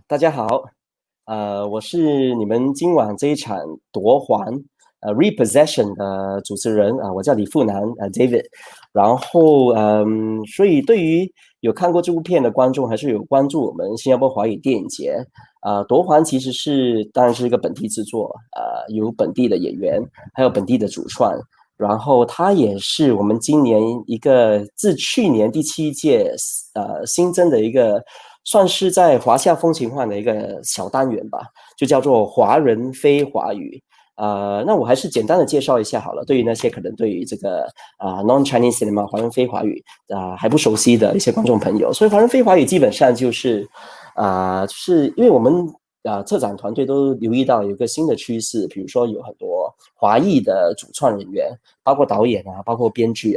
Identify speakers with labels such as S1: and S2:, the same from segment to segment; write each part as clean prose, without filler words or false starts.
S1: 大家好，我是你们今晚这一场夺还Repossession 的主持人我叫李富南David， 然后所以对于有看过这部片的观众，还是有关注我们新加坡华语电影节夺还其实当然是一个本地制作，有本地的演员，还有本地的主创。然后它也是我们今年一个自去年第7届新增的一个，算是在华夏风情画的一个小单元吧，就叫做华人非华语。那我还是简单的介绍一下好了，对于那些可能对于这个non-Chinese cinema 华人非华语还不熟悉的一些观众朋友，所以华人非华语基本上就是就是因为我们策展团队都留意到有一个新的趋势，比如说有很多华裔的主创人员，包括导演包括编剧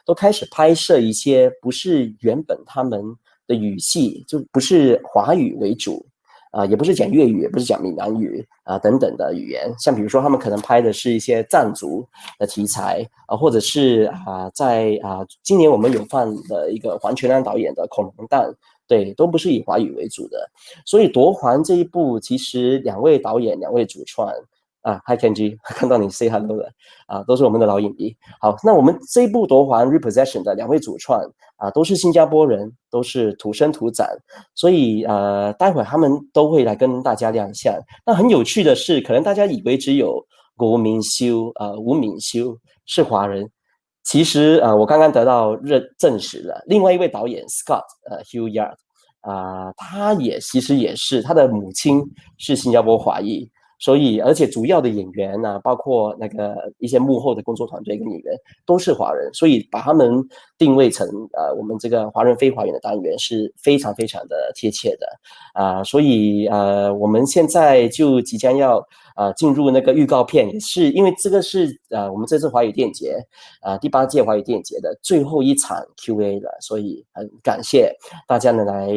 S1: 都开始拍摄一些不是原本他们的语系，就不是华语为主也不是讲粤语，也不是讲闽南语等等的语言，像比如说他们可能拍的是一些藏族的题材或者是在今年我们有放的一个黄全安导演的《恐龙蛋》，对，都不是以华语为主的。所以夺还这一部其实2位导演2位主创Hi Kenji， 看到你 say hello 了都是我们的老影迷。好，那我们这一部夺还 Repossession 的2位主创都是新加坡人，都是土生土长，所以待会他们都会来跟大家亮相。那很有趣的是，可能大家以为只有Goh Ming Siu吴敏修是华人，其实我刚刚得到证实了，另外一位导演 Scott Hillyard他其实也是，他的母亲是新加坡华裔，所以而且主要的演员包括那个一些幕后的工作团队跟演员都是华人，所以把他们定位成我们这个华人非华语的单元是非常非常的贴切的所以我们现在就即将要进入那个预告片，也是因为这个是我们这次华语电影节第8届华语电影节的最后一场 QA 了，所以很感谢大家呢来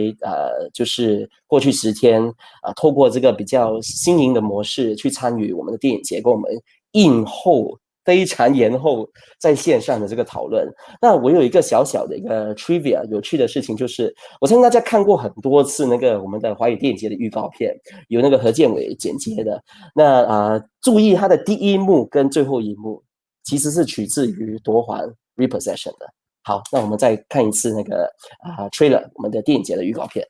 S1: 就是过去10天透过这个比较新颖的模式去参与我们的电影节，跟我们映后非常延后在线上的这个讨论。那我有一个小小的一个 trivia 有趣的事情，就是我相信大家看过很多次那个我们的华语电影节的预告片，有那个何建伟剪接的，那注意他的第一幕跟最后一幕其实是取自于夺还 Repossession 的。好，那我们再看一次那个trailer 我们的电影节的预告片。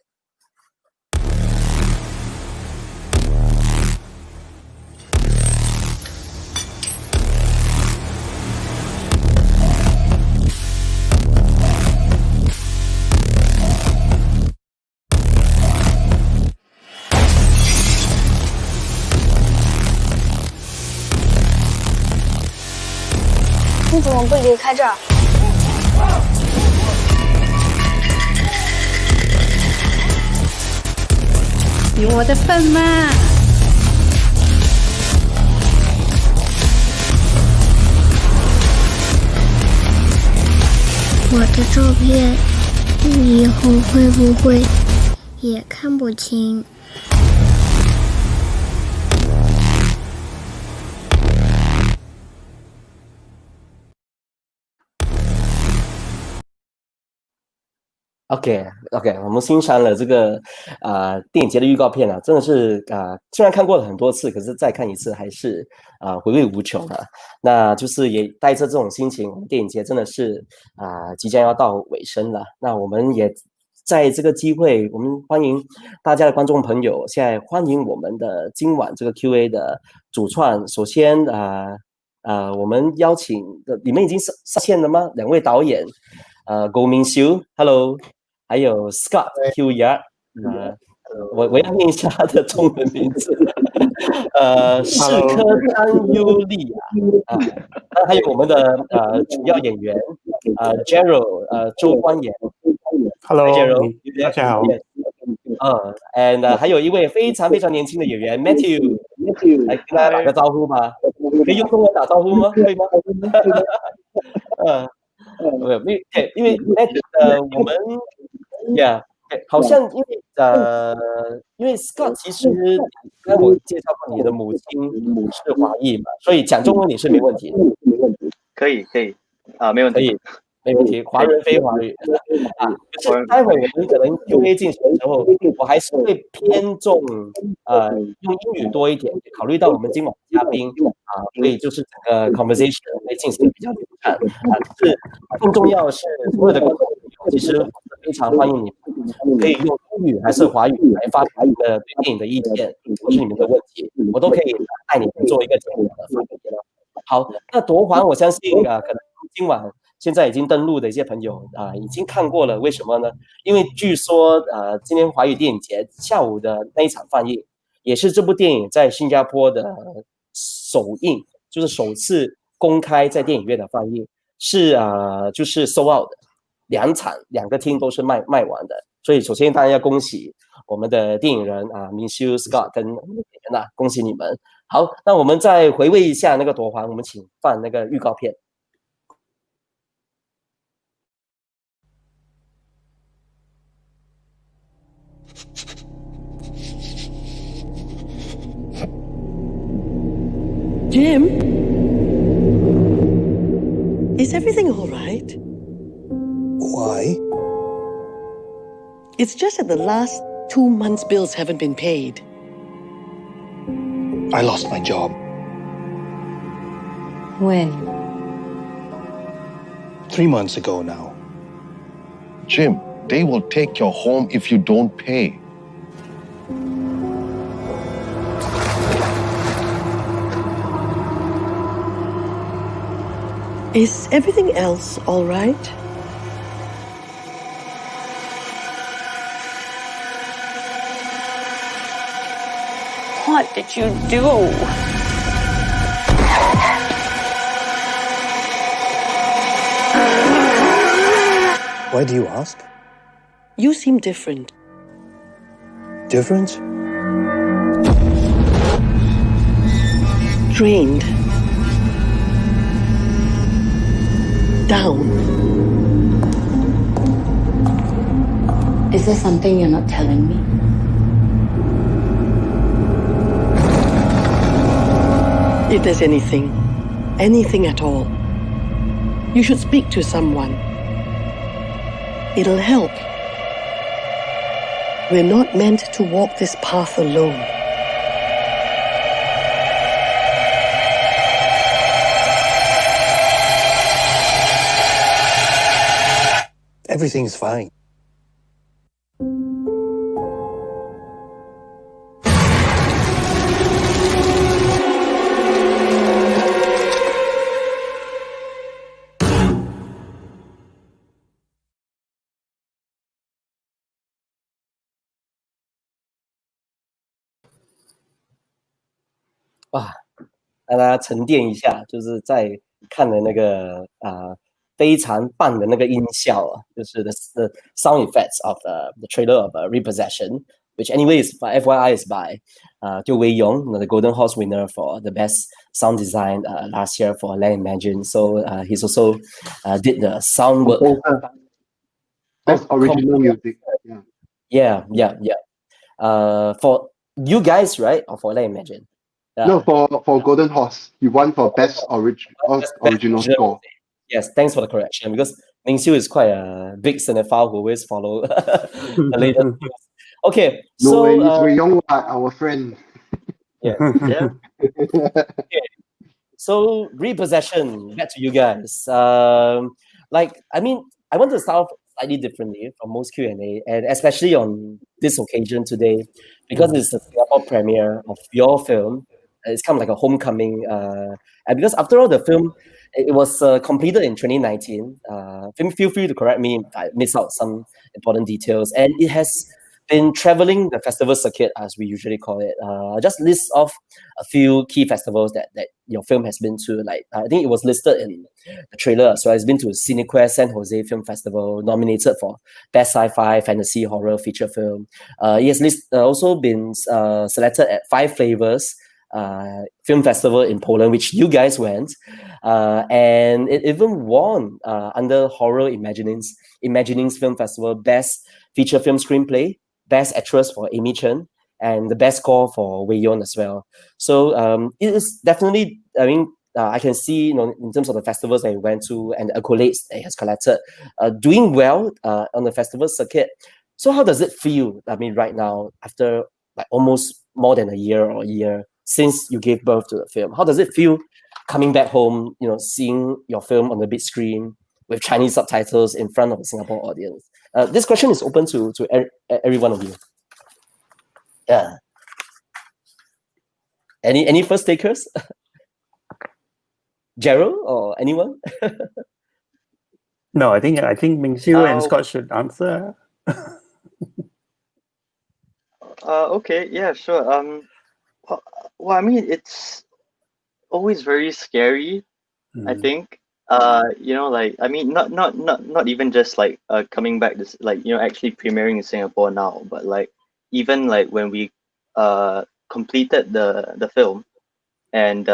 S2: 你怎么不离开这儿？
S3: 有我的份吗？
S4: 我的照片，你以后会不会也看不清
S1: ？OK， 我们欣赏了这个电影节的预告片真的是虽然看过了很多次，可是再看一次还是回味无穷那就是也带着这种心情，我们电影节真的是即将要到尾声了。那我们也在这个机会，我们欢迎大家的观众朋友，现在欢迎我们的今晚这个 QA 的主创。首先我们邀请的你们已经上线了吗？2位导演Goh Ming Siu Hello， 还有 Scott Hillyard我要念一下他的中文名字识科张优利雅还有我们的主要演员Gerald 周光言
S5: Hello
S1: Gerald
S5: 大家好
S1: and 还有一位非常非常年轻的演员 Matthew 来跟大家打个招呼吧，可以用中文打招呼吗？可以吗？因为我们好像因为 Scott 其实刚才我介绍过你的母亲是华裔嘛，所以讲中文你是没问题的。
S6: 可以没问题。
S1: 没问题，华人非华语啊。可是待会我们可能 Q&A 进行的时候，我还是会偏重用英语多一点，考虑到我们今晚的嘉宾所以就是整个 conversation 会进行比较流畅是更重要的是所有的观众其实非常欢迎你们可以用英语还是华语来发表你的对电影的意见，或是你们的问题，我都可以带你们做一个简短的发言。好，那夺环我相信可能今晚现在已经登录的一些朋友已经看过了，为什么呢？因为据说今天华语电影节下午的那一场放映，也是这部电影在新加坡的首映，就是首次公开在电影院的放映，是就是 sold out 的，两个厅都是卖完的。所以首先当然要恭喜我们的电影人明修 Scott 跟我们的演员恭喜你们。好，那我们再回味一下那个夺环，我们请放那个预告片。
S2: Jim? Is everything all right?
S5: Why?
S2: It's just that the last 2 months' bills haven't been paid.
S5: I lost my job.
S3: When?
S5: 3 months ago now.
S6: Jim, they will take your home if you don't pay.
S2: Is everything else all right?
S3: What did you do?
S5: Why do you ask?
S2: You seem different.
S5: Different?
S2: Drained. Down.
S3: Is there something you're not telling me?
S2: If there's anything at all, you should speak to someone. It'll help. We're not meant to walk this path alone.
S5: Everything's fine.
S1: 哇，让大家沉淀一下，就是在看的那个非常棒的那个音效就是 the sound effects of the trailer of Repossession, which anyways FYI is by Goh Ming Siu, the Golden Horse winner for the best sound design last year for Let Imagine. So he's also did the sound work.
S7: Best original music.
S1: Yeah. For you guys, right? Or for Let Imagine?
S7: No, for Golden Horse, you won for best original score.
S1: Yes, thanks for the correction because Ming Siu is quite a big cinephile who always follow the latest news. Okay,
S7: no
S1: so
S7: way, it's Young, our friend.
S1: Yeah. Okay. So Repossession, back to you guys. I want to start off slightly differently from most Q&A, and especially on this occasion today, because it's the Singapore premiere of your film. It's kind of like a homecoming, and because after all, the film it was completed in 2019. Feel free to correct me if I miss out some important details, and it has been traveling the festival circuit, as we usually call it. Just list off a few key festivals that your film has been to. Like I think it was listed in the trailer. So it's been to Cinequest San Jose Film Festival, nominated for Best Sci-Fi, Fantasy, Horror Feature Film. It has also been selected at 5 Flavors Film Festival in Poland, which you guys went. And it even won under Horror Imaginings Film Festival Best Feature Film Screenplay, Best Actress for Amy Chen, and the Best Score for Wei Yon as well. So it is definitely, I can see, in terms of the festivals that he went to and the accolades that he has collected, doing well on the festival circuit. So how does it feel? I mean, right now, after like almost more than a year since you gave birth to the film, how does it feel coming back home, seeing your film on the big screen with Chinese subtitles in front of a Singapore audience? This question is open to every one of you. Yeah. Any first takers? Gerald or anyone?
S8: No, I think Ming Siu and Scott should answer.
S9: Okay, yeah, sure. Well, I mean, it's always very scary, I think. Like, I mean, not even just like coming back this, like, actually premiering in Singapore now, but like even like when we completed the film and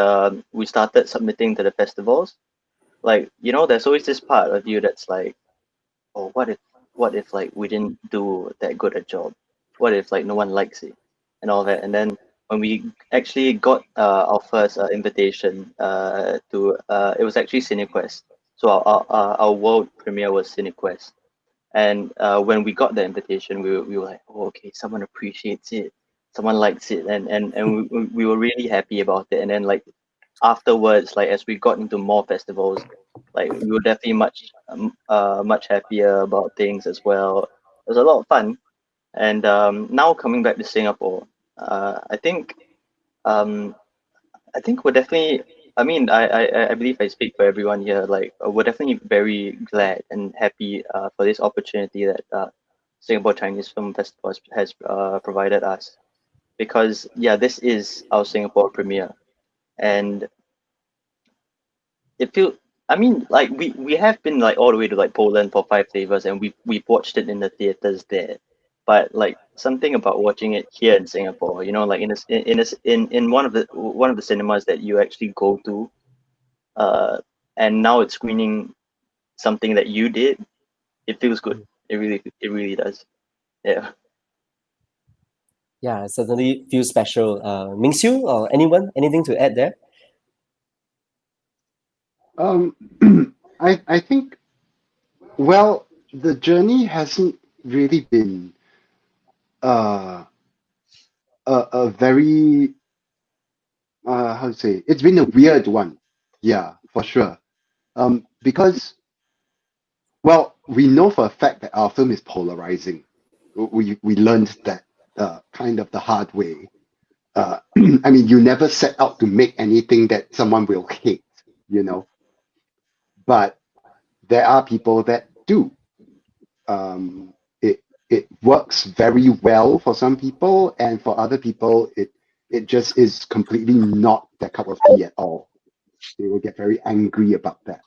S9: we started submitting to the festivals, like, there's always this part of you that's like, oh, what if like we didn't do that good a job? What if like no one likes it and all that? And then when we actually got our first invitation to it was actually CineQuest. So our world premiere was CineQuest. And when we got the invitation, we were like, oh, okay, someone appreciates it, someone likes it, and we were really happy about it. And then like afterwards, like as we got into more festivals, like we were definitely much happier about things as well. It was a lot of fun. And now coming back to Singapore, I think we're definitely. I mean, I believe I speak for everyone here. Like, we're definitely very glad and happy for this opportunity that Singapore Chinese Film Festival has provided us, because this is our Singapore premiere, and it feels. I mean, like we have been like all the way to like Poland for 5 flavors, and we've watched it in the theaters there. But like something about watching it here in Singapore, like in one of the cinemas that you actually go to, and now it's screening something that you did, it feels good. It really does. Yeah.
S1: Yeah, it certainly feels special. Ming Siu or anyone, anything to add there?
S7: I think, well, the journey hasn't really been a very how to say, it's been a weird one, for sure, because, well, we know for a fact that our film is polarizing. We learned that kind of the hard way. I mean, you never set out to make anything that someone will hate, but there are people that do. It works very well for some people, and for other people, it just is completely not their cup of tea at all. They will get very angry about that.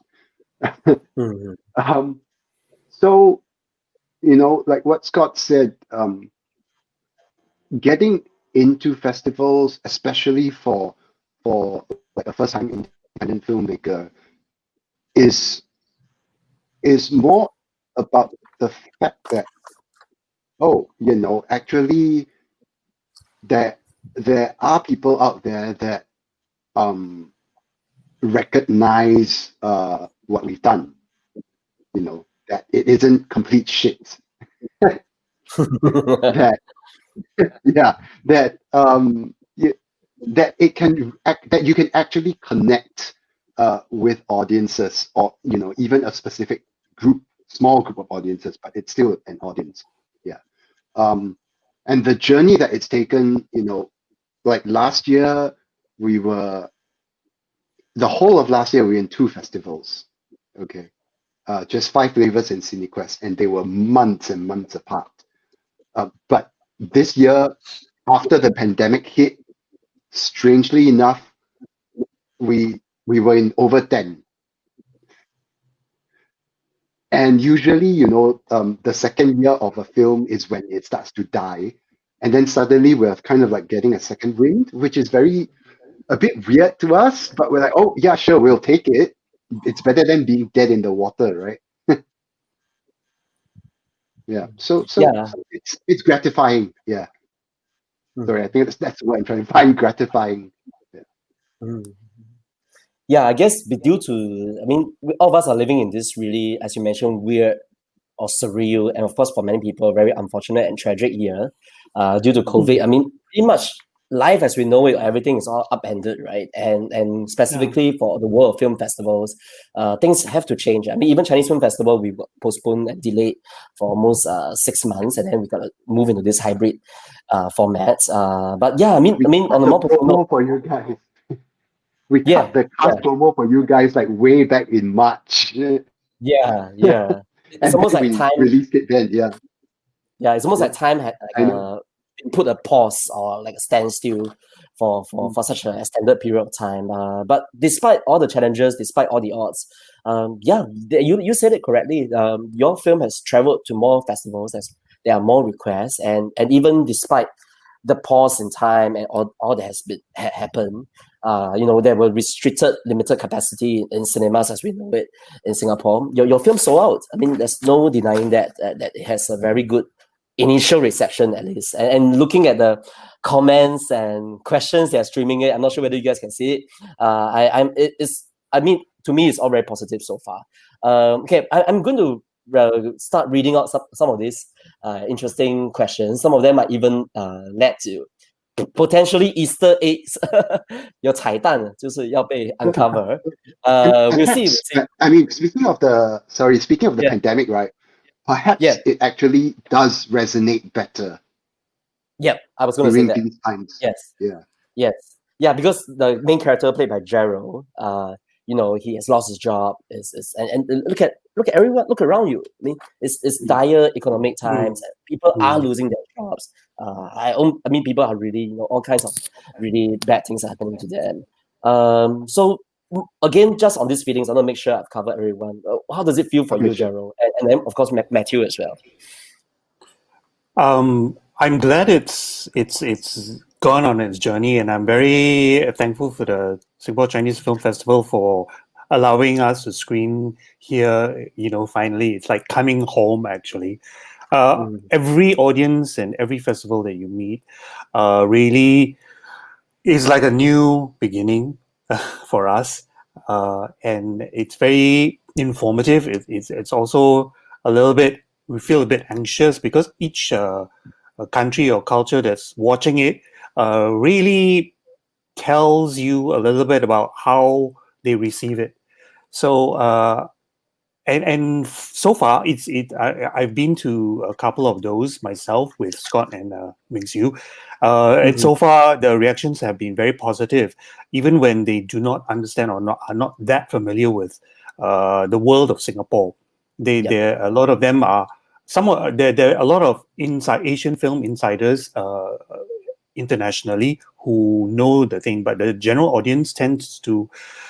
S7: So, like what Scott said, getting into festivals, especially for like a first-time independent filmmaker, is more about the fact that, actually there are people out there that recognize what we've done, that it isn't complete shit. that that it can that you can actually connect with audiences, or even a specific small group of audiences, but it's still an audience. And the journey that it's taken, like last year, the whole of last year we were in 2 festivals, okay, just 5 flavors in CineQuest, and they were months and months apart. But this year, after the pandemic hit, strangely enough, we were in over 10. And usually, the second year of a film is when it starts to die. And then suddenly we're kind of like getting a second wind, which is a bit weird to us, but we're like, oh yeah, sure, we'll take it. It's better than being dead in the water, right? So it's gratifying. Sorry, I think that's what I'm trying to find, gratifying.
S1: yeah, I guess due to, I mean, all of us are living in this really, as you mentioned, weird or surreal, and of course for many people, very unfortunate and tragic year, due to COVID. I mean, pretty much life as we know it, everything is all upended, right? And specifically for the world of film festivals, things have to change. I mean, even Chinese Film Festival, we were postponed and delayed for almost 6 months, and then we got to move into this hybrid format. But yeah, I mean, on a more personal note,
S7: for you guys. We
S1: Yeah,
S7: cut the cast promo for you guys like way back in March.
S1: yeah. It's
S7: And
S1: almost
S7: then
S1: like
S7: we
S1: time.
S7: released it then, yeah.
S1: Yeah, it's almost
S7: Yeah,
S1: like time had
S7: I know.
S1: put a pause or like a standstill for such an extended period of time. But despite all the challenges, despite all the odds, you said it correctly. Your film has traveled to more festivals as there are more requests, and even despite the pause in time and all that has been happened, there were restricted, limited capacity in cinemas as we know it in Singapore. Your film sold out. I mean, there's no denying that it has a very good initial reception at least. And looking at the comments and questions that are streaming it, I'm not sure whether you guys can see it. To me, it's all very positive so far. Okay, I'm going to start reading out some of these interesting questions. Some of them might even led to potentially Easter eggs. 有彩蛋就是要被 uncover. We'll see.
S7: I mean, speaking of the
S1: Yeah.
S7: pandemic, right? Perhaps
S1: Yeah.
S7: it actually does resonate better
S1: Yep, I was going to say
S7: during
S1: that.
S7: these times.
S1: Yes.
S7: Yeah.
S1: Yes. Yeah, because the main character played by Gerald, he has lost his job. And look at everyone, look around you. I mean, it's dire economic times. People are losing their jobs. People are really, all kinds of really bad things are happening to them. So again, just on these feelings, I want to make sure I've covered everyone. How does it feel for you, Gerald? And then of course Matthew as well.
S8: I'm glad it's gone on its journey, and I'm very thankful for the Singapore Chinese Film Festival for allowing us to screen here. Finally, it's like coming home actually. Every audience and every festival that you meet really is like a new beginning for us, and it's very informative. It's also a little bit, we feel a bit anxious because each country or culture that's watching it really tells you a little bit about how they receive it. So and so far I've been to a couple of those myself with Scott and Ming Siu, and so far the reactions have been very positive, even when they do not understand or are not that familiar with the world of Singapore. There a lot of them are there are a lot of Asian film insiders internationally who know the thing, but the general audience tends to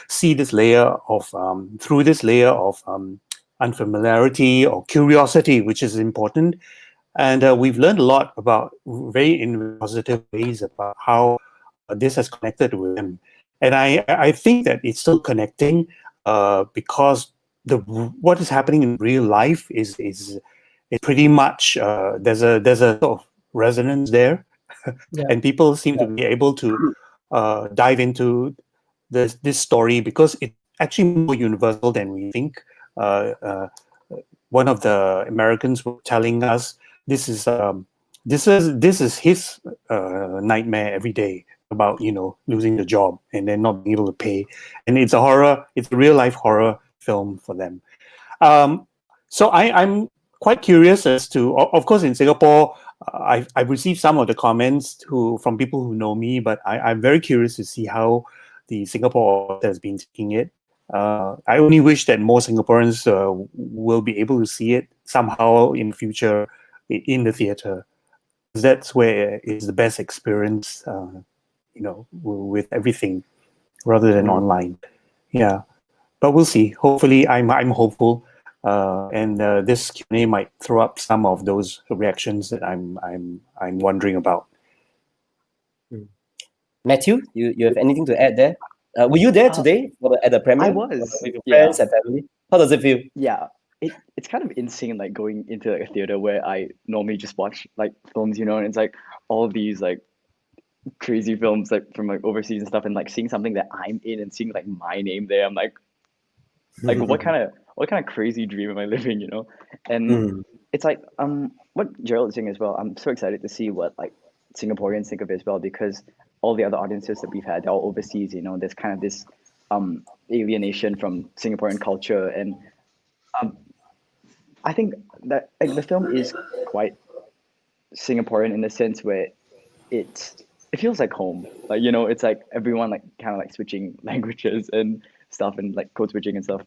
S8: see this layer of through this layer of unfamiliarity or curiosity, which is important. And we've learned a lot about in positive ways about how this has connected with them. And I think that it's still connecting because what is happening in real life is pretty much there's a sort of resonance there, and people seem to be able to dive into this story because it's actually more universal than we think. One of the Americans was telling us this is his nightmare every day about losing the job and then not being able to pay, and it's a real life horror film for them. So I'm quite curious as to, of course, in Singapore, I've received some of the comments from people who know me, but I'm very curious to see how the Singapore has been taking it. I only wish that more Singaporeans will be able to see it somehow in the future in the theater. That's where it's the best experience, with everything, rather than online. Yeah, but we'll see. Hopefully, I'm hopeful, and this Q&A might throw up some of those reactions that I'm wondering about.
S1: Matthew, you have anything to add there? Were you there today at the premiere?
S10: I was.
S1: With your friends and family. How does it feel?
S10: Yeah, it's kind of insane, like going into like a theater where I normally just watch like films, and it's like all these like crazy films like from like overseas and stuff, and like seeing something that I'm in and seeing like my name there, I'm like what kind of crazy dream am I living, you know? And it's like what Gerald is saying as well. I'm so excited to see what like Singaporeans think of it as well, because all the other audiences that we've had, they're all overseas, you know. There's kind of this alienation from Singaporean culture, and I think that like the film is quite Singaporean in the sense where it feels like home. Like, you know, it's like everyone like kind of like switching languages and stuff, and like code switching and stuff.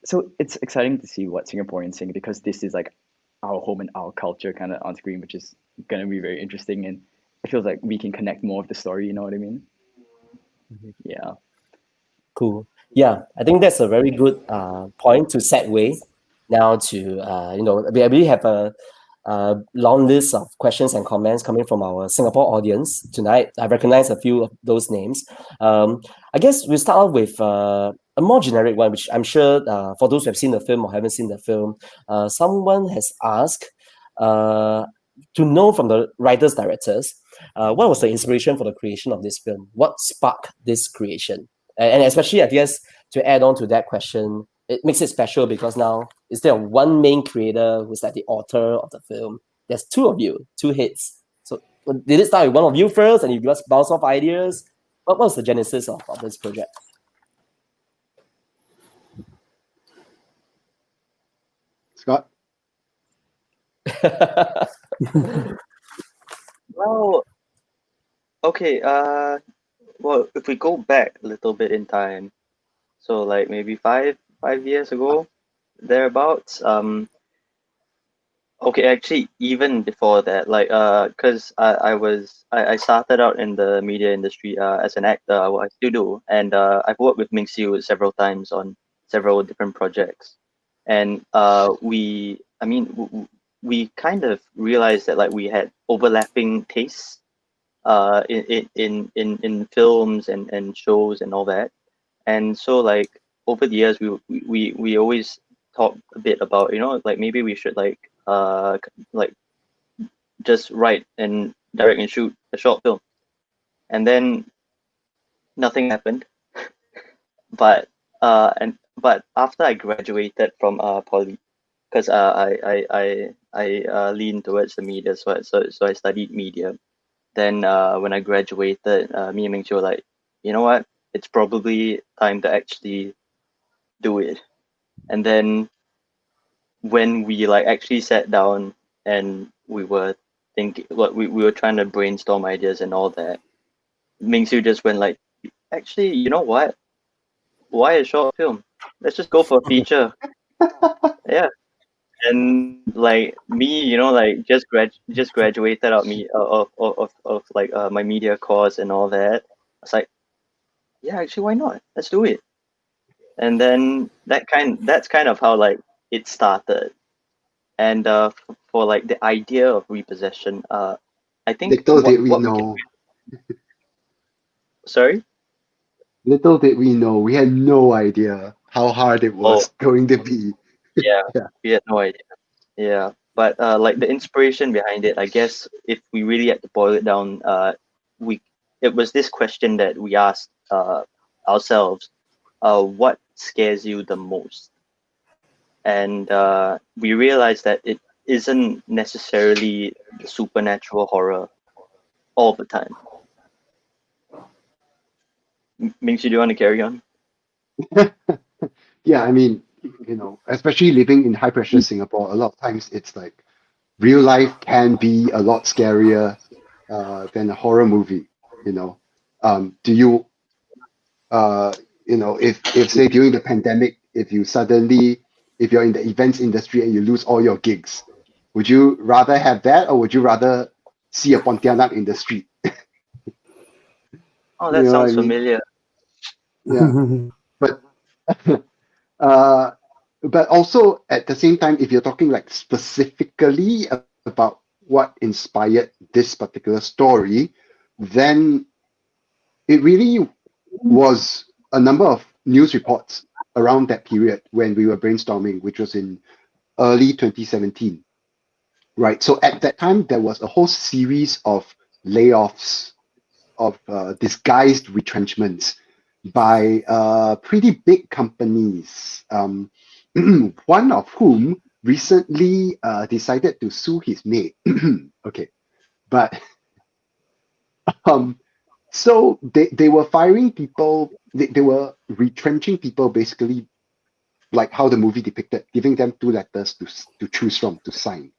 S10: So it's exciting to see what Singaporeans think, because this is like our home and our culture kind of on screen, which is gonna be very interesting, and it feels like we can connect more of the story. You know what I mean? Yeah.
S1: Cool. Yeah, I think that's a very good point to segue now to, we really have a long list of questions and comments coming from our Singapore audience tonight. I recognize a few of those names. I guess we'll start off with a more generic one, which I'm sure for those who have seen the film or haven't seen the film, someone has asked to know from the writers, directors, what was the inspiration for the creation of this film? What sparked this creation? And especially, I guess, to add on to that question, it makes it special because now instead of one main creator who's like the author of the film, there's two of you, two heads. So did it start with one of you first and you just bounce off ideas? What was the genesis of this project?
S7: Scott?
S9: Well, okay, well, if we go back a little bit in time, so like maybe five years ago, thereabouts. Okay, actually, even before that, like, cause I started out in the media industry as an actor. I still do, and I've worked with Ming Siu several times on several different projects, and we kind of realized that like we had overlapping tastes in films and shows and all that. And so like over the years we always talk a bit about, you know, like maybe we should like just write and direct and shoot a short film. And then nothing happened. But after I graduated from poly, because I leaned towards the media, so I studied media. Then when I graduated, me and Ming Chiu were like, you know what? It's probably time to actually do it. And then when we like actually sat down and we were thinking, what we were trying to brainstorm ideas and all that, Ming Siu just went like, actually, you know what? Why a short film? Let's just go for a feature. Yeah. And like me, you know, like just graduated out of like my media course and all that. I was like, yeah, actually, why not? Let's do it. And then that's kind of how like it started. And for like the idea of repossession, I think
S7: Little did we know.
S9: Sorry?
S7: Little did we know. We had no idea how hard it was going to be.
S9: Yeah, we had no idea. Yeah, but like the inspiration behind it, I guess, if we really had to boil it down, it was this question that we asked ourselves: what scares you the most? And we realized that it isn't necessarily supernatural horror all the time. Ming Siu, do you want to carry on?
S7: Yeah, I mean, you know, especially living in high pressure Singapore, a lot of times it's like real life can be a lot scarier than a horror movie. You know, do you, you know, if say during the pandemic, if you're in the events industry and you lose all your gigs, would you rather have that, or would you rather see a Pontianak in the street?
S9: Oh, that sounds familiar.
S7: Yeah, but but also at the same time, if you're talking like specifically about what inspired this particular story, then it really was a number of news reports around that period when we were brainstorming, which was in early 2017, right? So at that time, there was a whole series of layoffs of disguised retrenchments by pretty big companies. One of whom recently decided to sue his maid. Okay, but so they were firing people. They were retrenching people, basically, like how the movie depicted, giving them 2 letters to choose from to sign.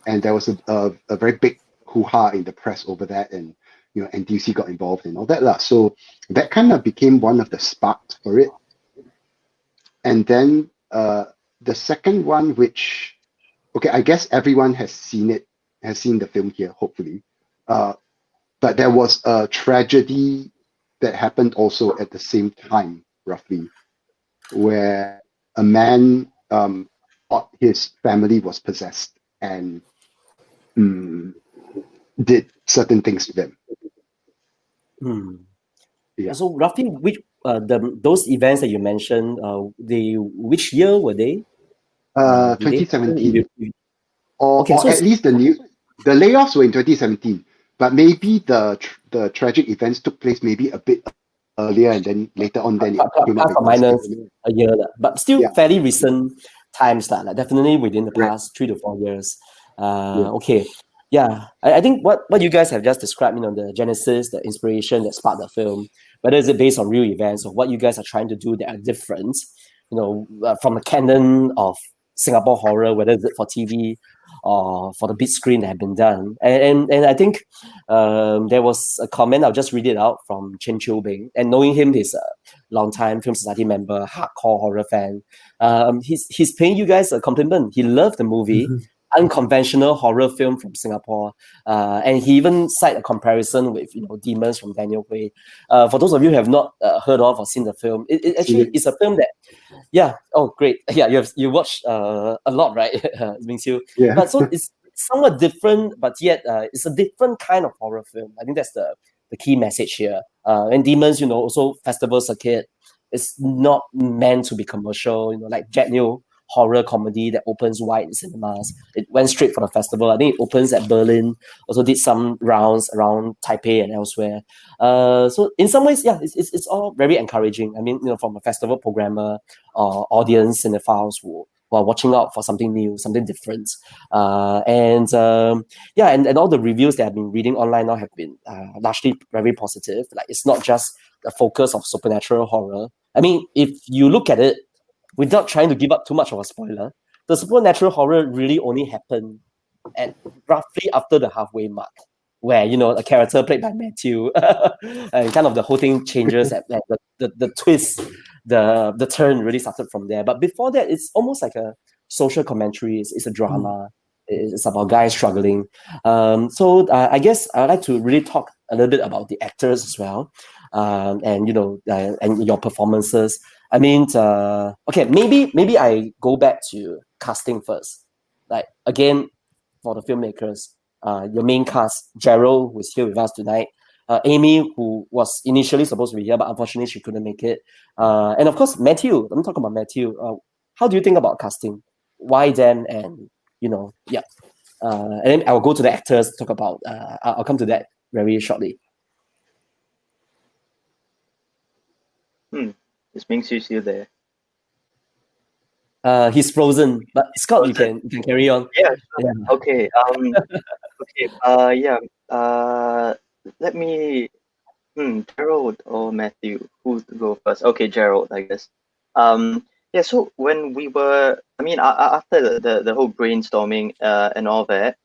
S7: And there was a very big hoo-ha in the press over that, and NTUC got involved and all that lah. So that kind of became one of the sparks for it. And then the second one, which, okay, I guess everyone has seen the film here, hopefully. But there was a tragedy that happened also at the same time, roughly, where a man thought his family was possessed and did certain things to them. Yeah.
S1: So roughly, which those events that you mentioned, which year were they?
S7: 2017. Or
S1: so
S7: at least the layoffs were in 2017, but maybe the tragic events took place maybe a bit earlier, and then later on, then it came up
S1: minus a year, but still fairly recent times, like definitely within the past 3 to 4 years. Okay. Yeah, I think what you guys have just described, the genesis, the inspiration that sparked the film, whether is it based on real events or what you guys are trying to do that are different, from the canon of Singapore horror, whether it's for TV or for the big screen that have been done. And I think there was a comment, I'll just read it out, from Chen Chiu Bing, and knowing him, he's a long-time Film Society member, hardcore horror fan. He's paying you guys a compliment. He loved the movie. Unconventional horror film from Singapore, and he even cited a comparison with Demons from Daniel Hui. For those of you who have not heard of or seen the film, it actually is a film that, great, you watched a lot, right, Ming Siu?
S7: Yeah.
S1: But so it's somewhat different, but yet it's a different kind of horror film. I think that's the key message here. And Demons, also festival circuit. It's not meant to be commercial, like Jack Neo horror comedy that opens wide in cinemas. It went straight for the festival. I think it opens at Berlin, also did some rounds around Taipei and elsewhere. So in some ways, it's all very encouraging. I mean, from a festival programmer or audience cinephiles who are watching out for something new, something different. And all the reviews that I've been reading online now have been largely very positive. Like, it's not just the focus of supernatural horror. I mean, if you look at it, without trying to give up too much of a spoiler, the supernatural horror really only happened at roughly after the halfway mark, where a character played by Matthew, and kind of the whole thing changes at the twist, the turn really started from there. But before that, it's almost like a social commentary. It's a drama. It's about guys struggling. So I guess I'd like to really talk a little bit about the actors as well, and your performances. I mean, okay, maybe I go back to casting first. Like, again, for the filmmakers, your main cast, Gerald, who's here with us tonight, Amy, who was initially supposed to be here, but unfortunately she couldn't make it, and of course Matthew. I'm talking about Matthew. How do you think about casting? Why them? And and then I'll go to the actors. Talk about. I'll come to that very shortly.
S9: Is Ming Siu still there?
S1: He's frozen. But Scott, you can carry on.
S9: Yeah. Okay. Let me. Gerald or Matthew? Who to go first? Okay, Gerald, I guess. So when we were, after the whole brainstorming and all that,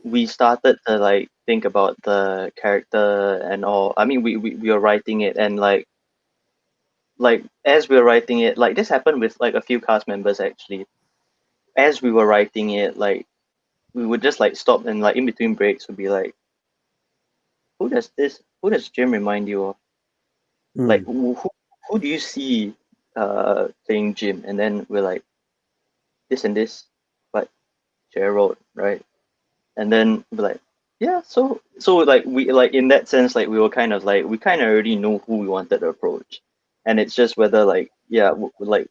S9: we started to think about the character and all. I mean, we were writing it, and as we were writing it, this happened with a few cast members actually. As we were writing it, we would just stop and in between breaks would be who does Jim remind you of? Who do you see playing Jim? And then we're this and this, but Gerald, right? And then we're so we in that sense, we were kind of we kind of already know who we wanted to approach. And it's just whether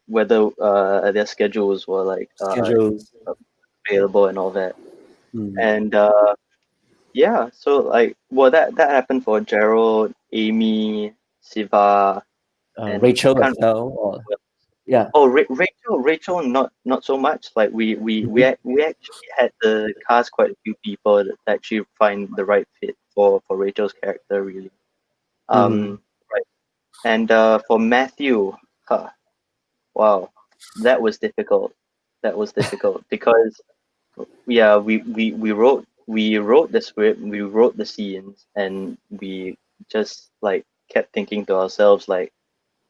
S9: whether their schedules were available and all that. And yeah, so like, well, that happened for Gerald, Amy, Siva, and
S1: Rachel
S9: I
S1: as
S9: can't
S1: well. Or, yeah.
S9: Oh, Rachel, not so much. Like we actually had to cast quite a few people to actually find the right fit for Rachel's character, really. Right. And for Matthew, wow, that was difficult. That was difficult because yeah, we wrote the script, we wrote the scenes, and we just like kept thinking to ourselves like,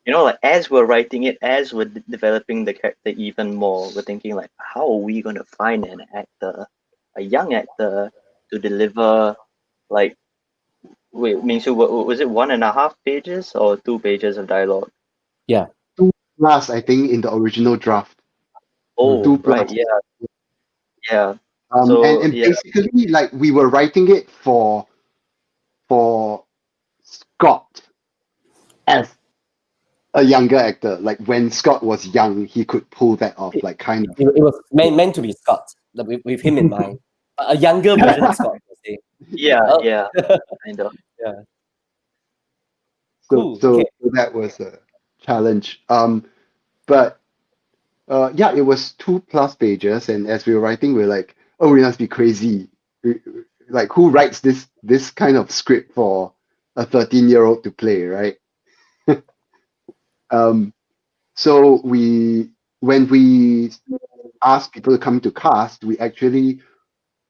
S9: you know, like as we're writing it, as we're developing the character even more, we're thinking like, how are we going to find an actor, a young actor, to deliver like, wait, Mingsu, was it 1.5 pages or 2 pages of dialogue?
S1: Yeah.
S7: 2+ I think in the original draft.
S9: Oh,
S7: 2+.
S9: right, yeah, yeah.
S7: And
S9: So yeah,
S7: basically like we were writing it for Scott as a younger actor. Like when Scott was young, he could pull that off, like kind of.
S1: It was meant to be Scott, with him in mind. A younger version of Scott, per se.
S9: yeah, yeah, kind of.
S1: Yeah.
S7: So,
S1: Cool.
S7: so
S1: Okay.
S7: that was a challenge. But yeah, it was 2+ pages, and as we were writing, we were like, oh, we must be crazy. Like, who writes this kind of script for a 13-year-old to play, right? So when we asked people to come to cast, we actually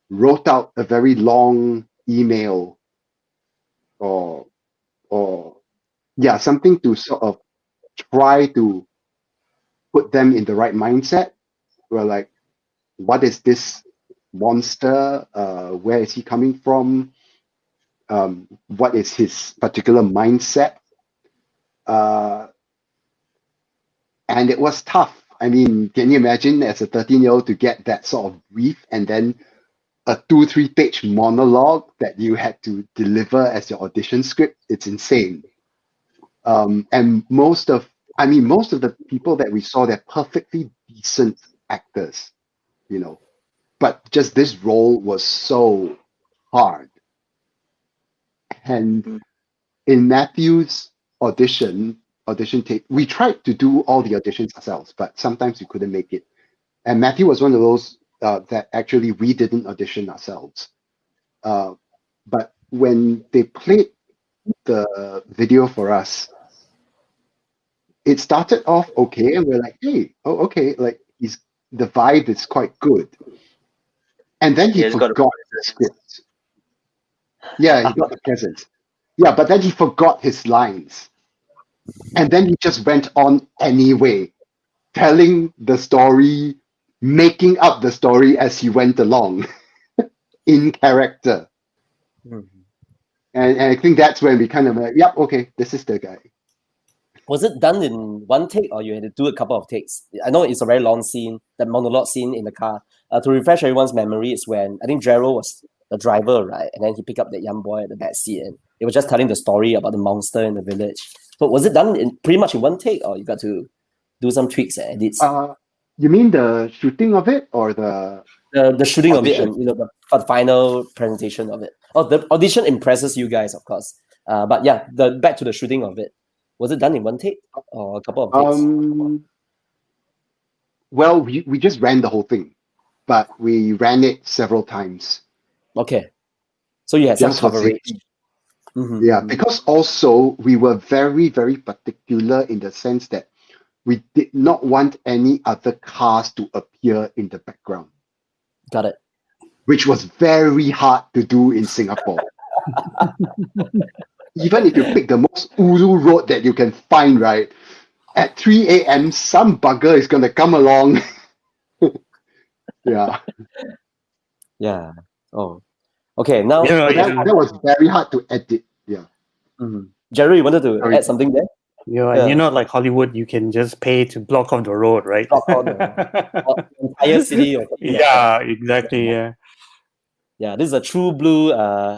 S7: wrote out a very long email or yeah, something to sort of try to put them in the right mindset. We're like, what is this monster? Where is he coming from? What is his particular mindset? And it was tough. I mean, can you imagine as a 13-year-old to get that sort of brief and then a 2-3 page monologue that you had to deliver as your audition script? It's insane. And most of the people that we saw, they're perfectly decent actors, you know, but just this role was so hard. And in Matthew's audition tape, we tried to do all the auditions ourselves, but sometimes we couldn't make it. And Matthew was one of those that actually we didn't audition ourselves. But when they played the video for us, it started off okay, and we're like, hey, oh, okay, like the vibe is quite good. And then he forgot the script. Yeah, he got the presence. Yeah, but then he forgot his lines. And then he just went on anyway, telling the story, making up the story as he went along in character. And I think that's when we kind of like, yep, okay, this is the guy.
S1: Was it done in one take or you had to do a couple of takes? I know it's a very long scene, the monologue scene in the car. To refresh everyone's memory, is when I think Gerald was the driver, right? And then he picked up that young boy at the back seat and it was just telling the story about the monster in the village. So was it done in pretty much in one take or you got to do some tweaks and edits?
S7: You mean the shooting of it or the
S1: shooting
S7: audition?
S1: of it and for the final presentation of it? Oh, the audition impresses you guys, of course. But yeah, back to the shooting of it. Was it done in one take or a couple of takes?
S7: Well, we just ran the whole thing, but we ran it several times.
S1: Okay. So you had
S7: just
S1: some coverage.
S7: Yeah, because also we were very, very particular in the sense that we did not want any other cars to appear in the background.
S1: Got it.
S7: Which was very hard to do in Singapore. Even if you pick the most ulu road that you can find, right? At 3 a.m., some bugger is going to come along. Yeah.
S1: Yeah. Oh. Okay, now...
S7: that was very hard to edit. Yeah.
S1: Jerry, you wanted to add something there?
S8: Yeah, you know, like Hollywood, you can just pay to block off the road, right?
S1: Block off the entire city.
S8: Yeah, exactly, yeah.
S1: Yeah, this is a true blue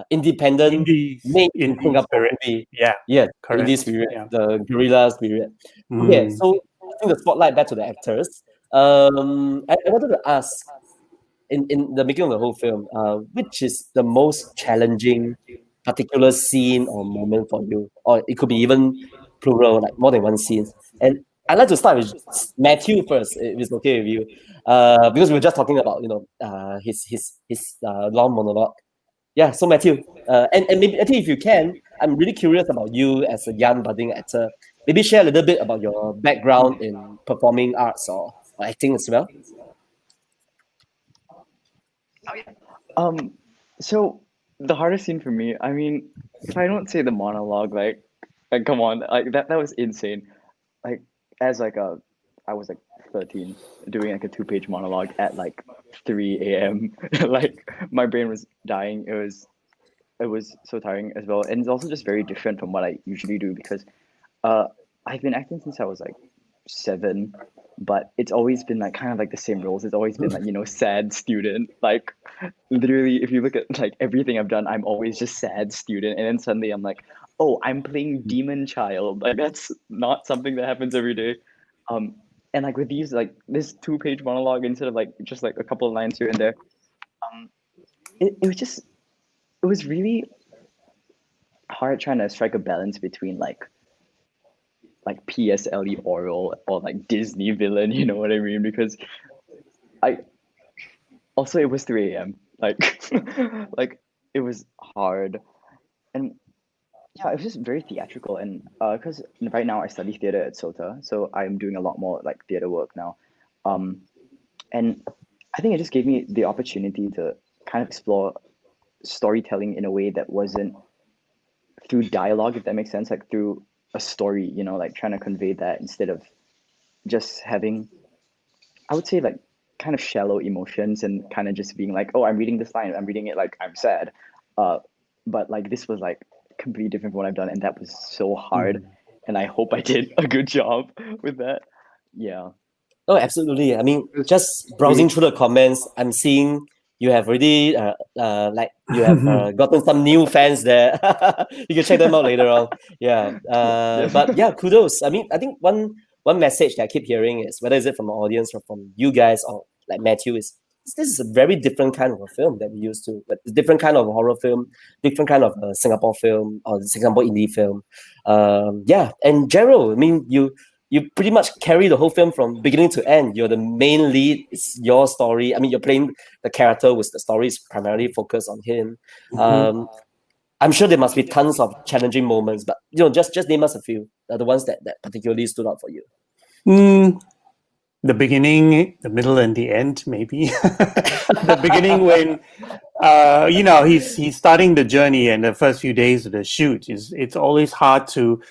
S1: independent made in Singapore movie.
S8: Yeah, correct.
S1: In this period, the guerrilla period. Okay, so I think the spotlight back to the actors. I wanted to ask, in the making of the whole film, which is the most challenging particular scene or moment for you? Or it could be even plural, like more than one scene. And I'd like to start with Matthew first, if it's okay with you, because we were just talking about his long monologue. Yeah, so Matthew, and maybe Matthew, if you can, I'm really curious about you as a young budding actor. Maybe share a little bit about your background in performing arts or acting as well.
S10: So the hardest scene for me, I mean, if I don't say the monologue, like come on, like that was insane. Like as like I was like 13 doing like a 2-page monologue at like 3 a.m. Like my brain was dying. It was so tiring as well, and it's also just very different from what I usually do because I've been acting since I was like 7, but it's always been like kind of like the same roles. It's always been like sad student. Like literally, if you look at like everything I've done, I'm always just sad student, and then suddenly I'm like, oh, I'm playing demon child. Like that's not something that happens every day. And like with these, like this 2-page monologue instead of like just like a couple of lines here and there, it was really hard trying to strike a balance between like PSLE oral or like Disney villain, you know what I mean? Because it was 3 a.m. Like like it was hard. And yeah, it was just very theatrical, and because right now I study theater at SOTA, so I'm doing a lot more like theater work now, and I think it just gave me the opportunity to kind of explore storytelling in a way that wasn't through dialogue, if that makes sense, like through a story, like trying to convey that instead of just having, I would say, like kind of shallow emotions and kind of just being like, oh, I'm reading this line, I'm reading it like I'm sad, but like this was like completely different from what I've done, and that was so hard, and I hope I did a good job with that. Yeah.
S1: Oh, absolutely. I mean, just browsing through the comments, I'm seeing you have already gotten some new fans there. You can check them out later on. Yeah. But yeah, kudos. I mean, I think one message that I keep hearing is, whether is it from the audience or from you guys or like Matthew, is this is a very different kind of a film that we used to, but different kind of horror film, different kind of Singapore film or Singapore indie film. Yeah, and Gerald, I mean, you pretty much carry the whole film from beginning to end. You're the main lead. It's your story. I mean, you're playing the character with the story is primarily focused on him. I'm sure there must be tons of challenging moments, but just name us a few. The ones that particularly stood out for you.
S8: The beginning, the middle, and the end, maybe. The beginning when, he's starting the journey, and the first few days of the shoot, it's always hard to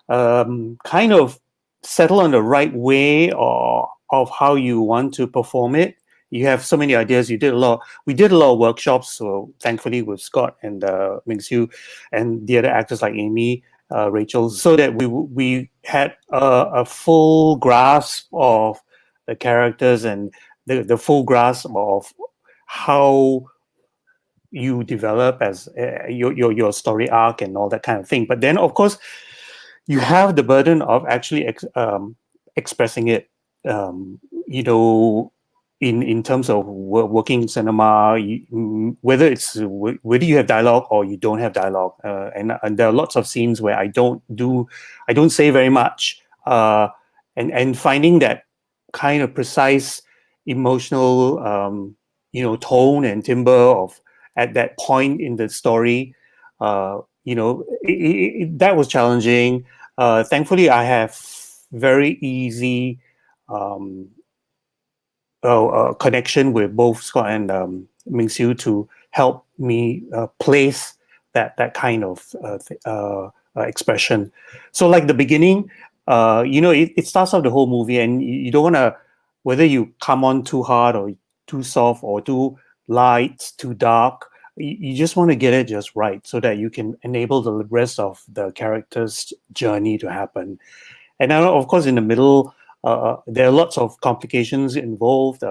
S8: kind of settle on the right way or of how you want to perform it. You have so many ideas. We did a lot of workshops, so thankfully with Scott and Ming Siu and the other actors like Amy, Rachel, so that we had a full grasp of the characters and the full grasp of how you develop as your story arc and all that kind of thing. But then, of course, you have the burden of actually expressing it. In terms of working in cinema, whether you have dialogue or you don't have dialogue, and there are lots of scenes where I don't say very much, and finding that kind of precise emotional tone and timbre of at that point in the story, that was challenging. Thankfully, I have very easy connection with both Scott and Ming Siu to help me place that kind of expression. So like the beginning, it starts off the whole movie, and you don't want to, whether you come on too hard or too soft or too light, too dark, you just want to get it just right so that you can enable the rest of the character's journey to happen. And now, of course, in the middle, there are lots of complications involved,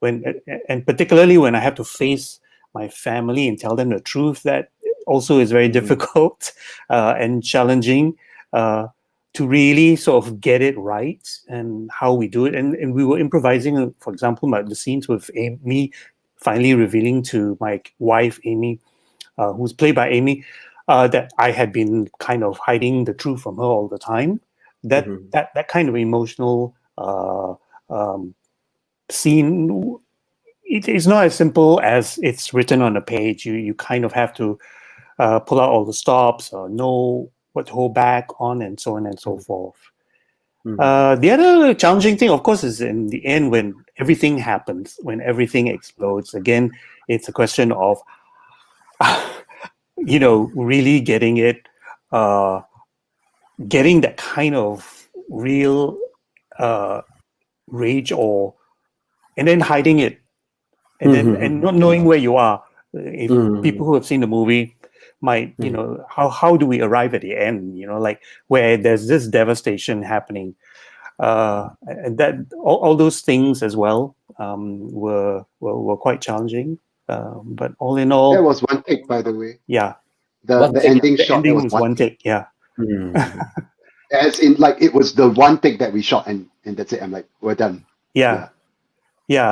S8: and particularly when I have to face my family and tell them the truth, that also is very difficult and challenging to really sort of get it right and how we do it. And we were improvising, for example, the scenes with Amy finally revealing to my wife, Amy, who's played by Amy, that I had been kind of hiding the truth from her all the time. That kind of emotional scene, it is not as simple as it's written on a page. You kind of have to pull out all the stops, or know what to hold back on, and so on and so forth. The other challenging thing, of course, is in the end when everything happens, when everything explodes. Again, it's a question of, really getting it, getting that kind of real rage, and then hiding it, and then and not knowing where you are. If people who have seen the movie might, how do we arrive at the end? Like where there's this devastation happening, and that all those things as well were quite challenging. But all in all,
S7: that was one take, by the way.
S8: Yeah,
S7: the ending shot.
S8: Ending was one take. Yeah.
S7: As in, like, it was the one take that we shot, and that's it. I'm like, we're done.
S8: Yeah.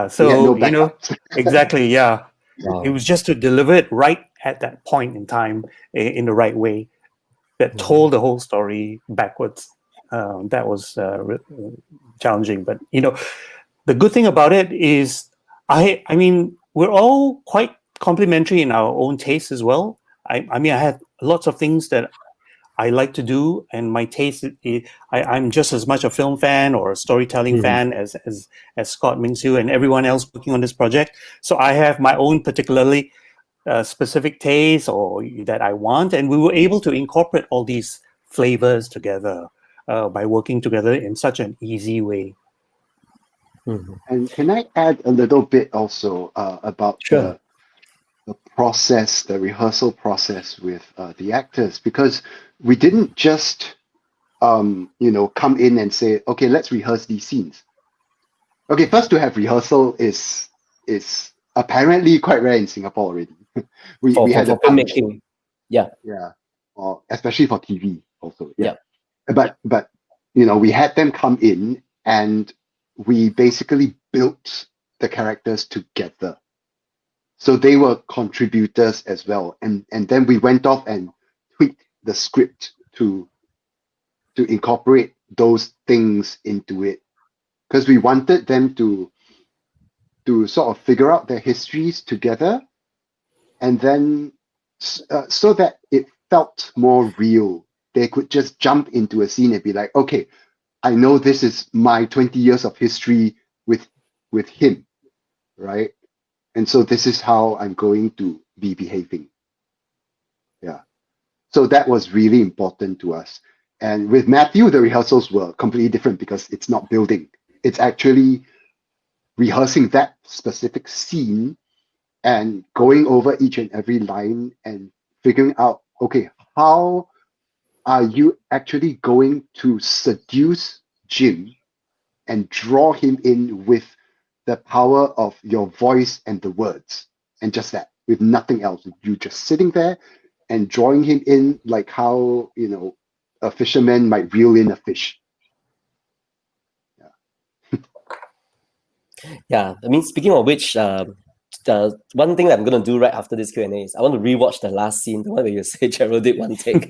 S8: So
S7: no
S8: exactly. Yeah.
S1: Wow.
S8: It was just to deliver it right at that point in time, in the right way, that told the whole story backwards. That was challenging, but the good thing about it is, I mean, we're all quite complementary in our own tastes as well. I mean, I have lots of things that I like to do, and my taste, I'm just as much a film fan or a storytelling fan as Scott Ming Siu and everyone else working on this project. So I have my own particularly specific taste or that I want, and we were able to incorporate all these flavors together by working together in such an easy way.
S7: And can I add a little bit also about the process, the rehearsal process with the actors? Because we didn't just come in and say, okay, let's rehearse these scenes. Okay, first, to have rehearsal is apparently quite rare in Singapore already. we had a
S1: filmmaking. Yeah,
S7: or especially for TV also. But we had them come in, and we basically built the characters together. So they were contributors as well. And then we went off and tweaked the script to incorporate those things into it. Because we wanted them to sort of figure out their histories together, and then so that it felt more real. They could just jump into a scene and be like, okay, I know this is my 20 years of history with him, right? And so this is how I'm going to be behaving. Yeah. So that was really important to us. And with Matthew, the rehearsals were completely different because it's not building. It's actually rehearsing that specific scene and going over each and every line and figuring out, okay, how are you actually going to seduce Jim and draw him in with the power of your voice and the words, and just that, with nothing else. You just sitting there and drawing him in, like how a fisherman might reel in a fish.
S1: Yeah. I mean, speaking of which, the one thing that I'm going to do right after this Q&A is I want to rewatch the last scene, the one where you say Gerald did one take.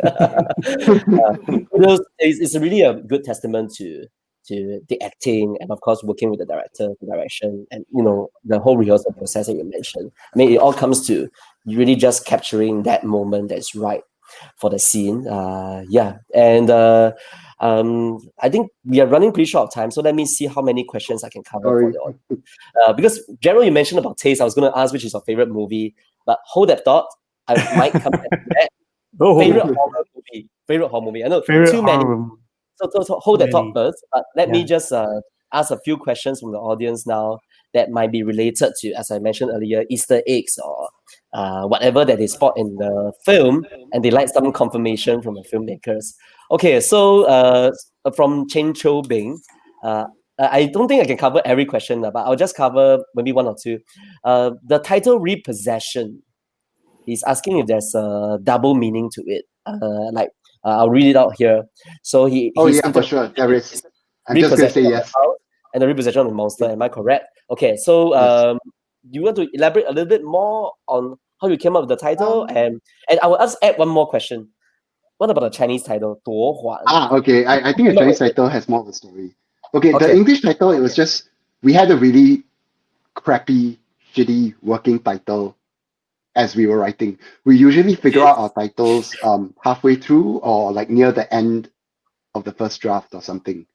S1: It's really a good testament to the acting, and of course working with the director, the direction, and the whole rehearsal process that you mentioned. I mean, it all comes to really just capturing that moment that's right for the scene. I think we are running pretty short of time, so let me see how many questions I can cover for the audience. Because Gerald, you mentioned about taste. I was going to ask which is your favorite movie, but hold that thought. I might come back to that. Favorite horror movie. I know too many. So hold that thought first. But let me just ask a few questions from the audience now that might be related to, as I mentioned earlier, Easter eggs or whatever that they spot in the film, and they like some confirmation from the filmmakers. Okay, so from Chen Cho Bing, I don't think I can cover every question, but I'll just cover maybe one or two. The title Repossession, he's asking if there's a double meaning to it. I'll read it out here. So
S7: for sure, there is. I'm just going to say yes.
S1: And the repossession of the monster, am I correct? Okay, so you want to elaborate a little bit more on how you came up with the title? And I will add one more question. What about the Chinese title, 夺还?
S7: Okay. I think the Chinese title has more of a story. Okay, the
S1: Okay.
S7: English title, it was just, we had a really crappy, shitty working title as we were writing. We usually figure out our titles halfway through or like near the end of the first draft or something.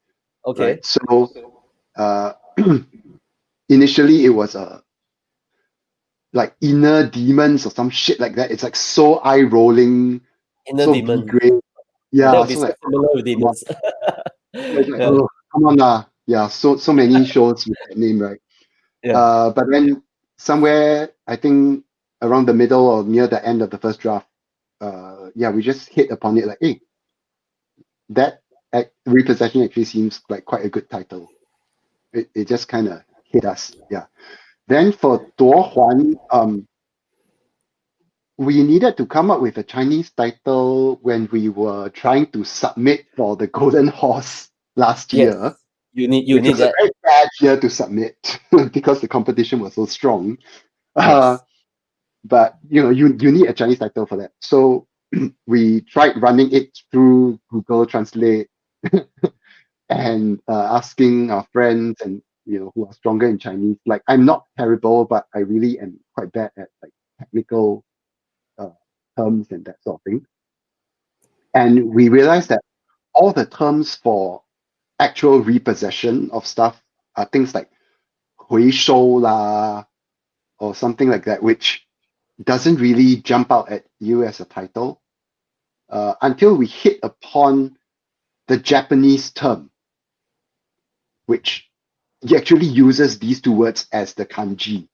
S1: Okay.
S7: Right? So initially it was like Inner Demons or some shit like that. It's like so eye-rolling,
S1: Inner
S7: so
S1: Demon.
S7: B-grade.
S1: That
S7: Yeah,
S1: would be
S7: so
S1: so
S7: like,
S1: similar with demons.
S7: it's like, oh, come on lah. Yeah, so many shows with that name, right?
S1: Yeah.
S7: But then somewhere, I think around the middle or near the end of the first draft, we just hit upon it like, hey, that Repossession actually seems like quite a good title. It just kind of hit us, yeah. Then for 夺还, we needed to come up with a Chinese title when we were trying to submit for the Golden Horse last year.
S1: You need
S7: which was
S1: that.
S7: a very bad year to submit because the competition was so strong.
S1: Yes.
S7: But you need a Chinese title for that. So we tried running it through Google Translate and asking our friends and who are stronger in Chinese. Like, I'm not terrible, but I really am quite bad at like technical terms and that sort of thing. And we realized that all the terms for actual repossession of stuff are things like 回收 啦, or something like that, which doesn't really jump out at you as a title until we hit upon the Japanese term, which actually uses these two words as the kanji.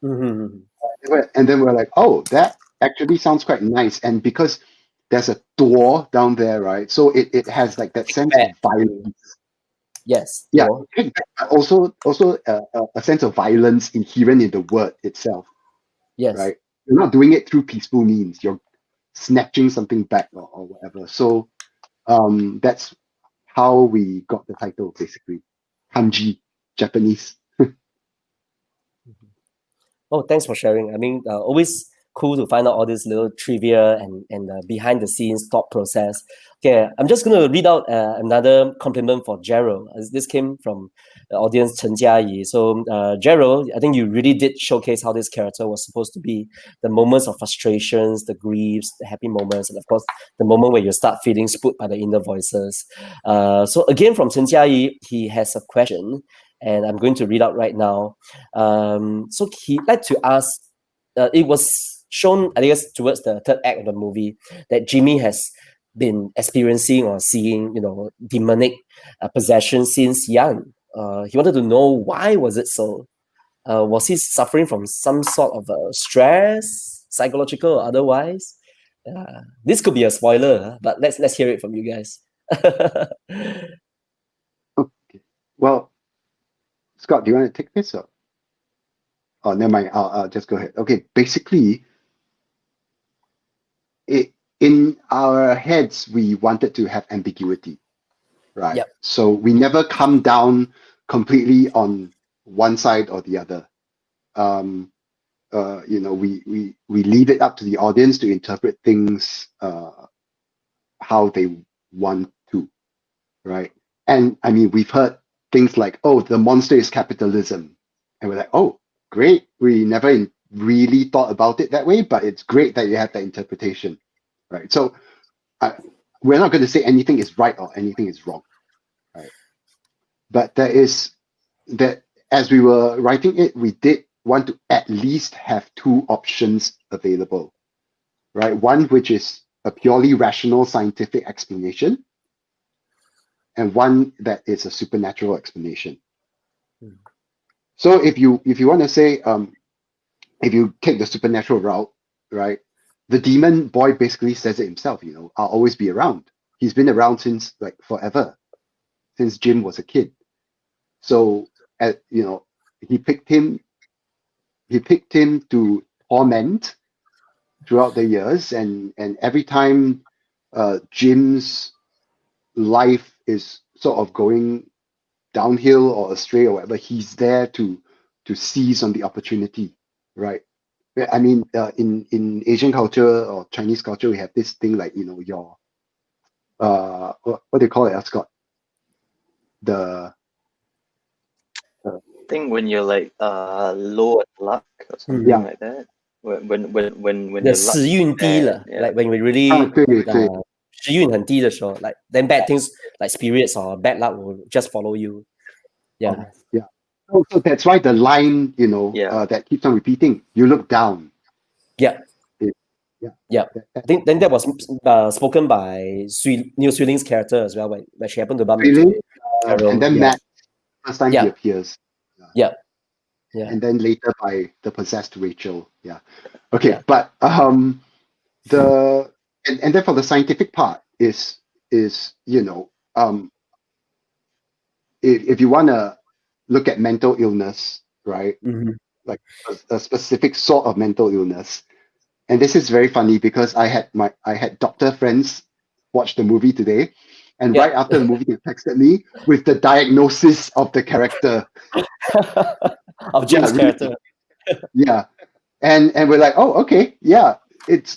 S1: Mm-hmm.
S7: And then we're like, oh, that actually sounds quite nice. And because there's a door down there, right? So it has like that sense of violence.
S1: Yes.
S7: Yeah. Also a sense of violence inherent in the word itself.
S1: Yes.
S7: Right. You're not doing it through peaceful means. You're snatching something back or whatever. So that's how we got the title, basically. Kanji, Japanese.
S1: Oh, thanks for sharing. I mean, always cool to find out all this little trivia and behind the scenes thought process. Okay, I'm just going to read out another compliment for Gerald. This came from the audience, Chen Jiayi. So, Gerald, I think you really did showcase how this character was supposed to be. The moments of frustrations, the griefs, the happy moments, and of course, the moment where you start feeling spooked by the inner voices. So again, from Chen Jiayi, he has a question, and I'm going to read out right now. So he'd like to ask, it was shown, I guess, towards the third act of the movie that Jimmy has been experiencing or seeing, demonic possession since young. He wanted to know, why was it so? Was he suffering from some sort of stress, psychological or otherwise? This could be a spoiler, but let's hear it from you guys.
S7: Okay. Well, Scott, do you want to take this up? Oh, never mind. I'll just go ahead. Okay, basically, in our heads, we wanted to have ambiguity, right?
S1: Yep.
S7: So we never come down completely on one side or the other. We leave it up to the audience to interpret things how they want to, right? And I mean, we've heard things like, oh, the monster is capitalism. And we're like, oh, great. We never really thought about it that way, but it's great that you have that interpretation, right? So we're not going to say anything is right or anything is wrong, right? But there is that, as we were writing it, we did want to at least have two options available, right? One which is a purely rational scientific explanation, and one that is a supernatural explanation. So if you want to say, if you take the supernatural route, right, the demon boy basically says it himself, I'll always be around. He's been around since like forever, since Jim was a kid. So he picked him to torment throughout the years, and every time Jim's life is sort of going downhill or astray or whatever, he's there to to seize on the opportunity, right? I mean, in Asian culture or Chinese culture, we have this thing like, you know, your what do you call it, Scott? The
S9: thing when you're like low at luck or something
S7: Yeah.
S9: like that. When
S1: the
S9: your luck
S1: 时运
S9: is
S1: 低
S9: bad,
S1: 了
S9: yeah.
S1: like when we really
S7: 对
S1: 时运很低的时候 like then bad things like spirits or bad luck will just follow you. Yeah.
S7: Yeah. So that's why the line, you know,
S9: Yeah.
S7: that keeps on repeating, you look down.
S1: Yeah.
S7: Yeah.
S1: Yeah. I think then that was spoken by Neil Swilling's character as well when she happened to bump
S7: Really?
S1: into Carol.
S7: And then
S1: Yeah.
S7: Matt, first time he
S1: Yeah.
S7: appears.
S1: Yeah. Yeah.
S7: And then later by the possessed Rachel. Yeah. Okay,
S1: Yeah.
S7: but and then for the scientific part is you know, if you wanna look at mental illness, right?
S1: Mhm.
S7: Like a specific sort of mental illness. And this is very funny because I had doctor friends watch the movie today, and
S1: Yeah.
S7: right after the movie they texted me with the diagnosis of the character.
S1: Of Jim's
S7: really.
S1: character.
S7: Yeah. And we're like, oh, okay, yeah,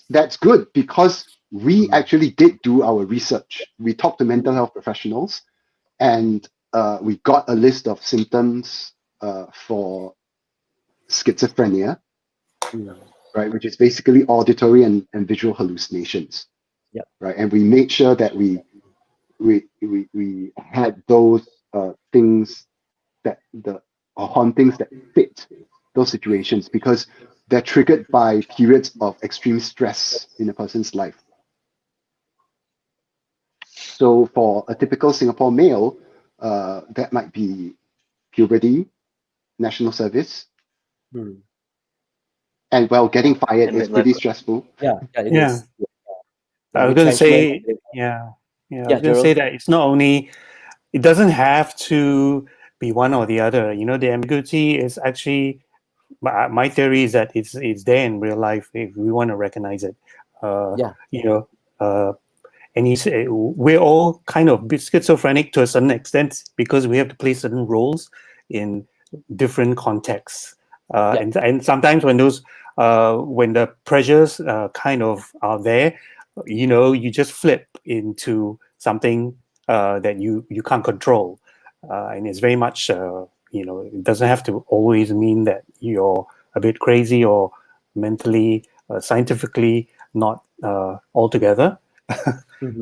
S7: that's good because we actually did do our research. We talked to mental health professionals, and we got a list of symptoms for schizophrenia, right, which is basically auditory and visual hallucinations.
S1: Yeah.
S7: Right, and we made sure that we had those things or hauntings that fit those situations because they're triggered by periods of extreme stress in a person's life. So for a typical Singapore male, that might be puberty, national service, and well, getting fired
S9: And
S7: is
S9: midlife
S7: pretty
S9: crisis.
S7: stressful.
S1: Yeah. It
S8: Yeah.
S1: is.
S8: I was going to say,
S1: Retrenchment.
S8: I was
S1: Yeah,
S8: going to say
S1: Gerald.
S8: that it's not only, it doesn't have to be one or the other. You know, the ambiguity is actually, my theory is that it's there in real life if we want to recognize it. You know, and we're all kind of schizophrenic to a certain extent because we have to play certain roles in different contexts. And sometimes when those when the pressures kind of are there, you know, you just flip into something that you can't control, and it's very much you know, it doesn't have to always mean that you're a bit crazy or mentally scientifically not altogether.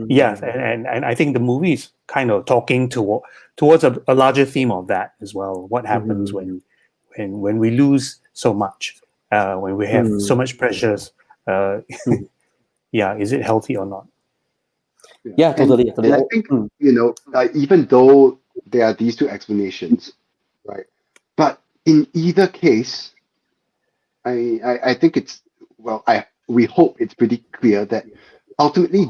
S8: Yes, and I think the movie is kind of talking towards a larger theme of that as well. What happens when we lose so much, when we have so much pressures? Yeah, is it healthy or not?
S1: Yeah, totally.
S7: And I think you know, even though there are these two explanations, right? But in either case, I think it's we hope it's pretty clear that ultimately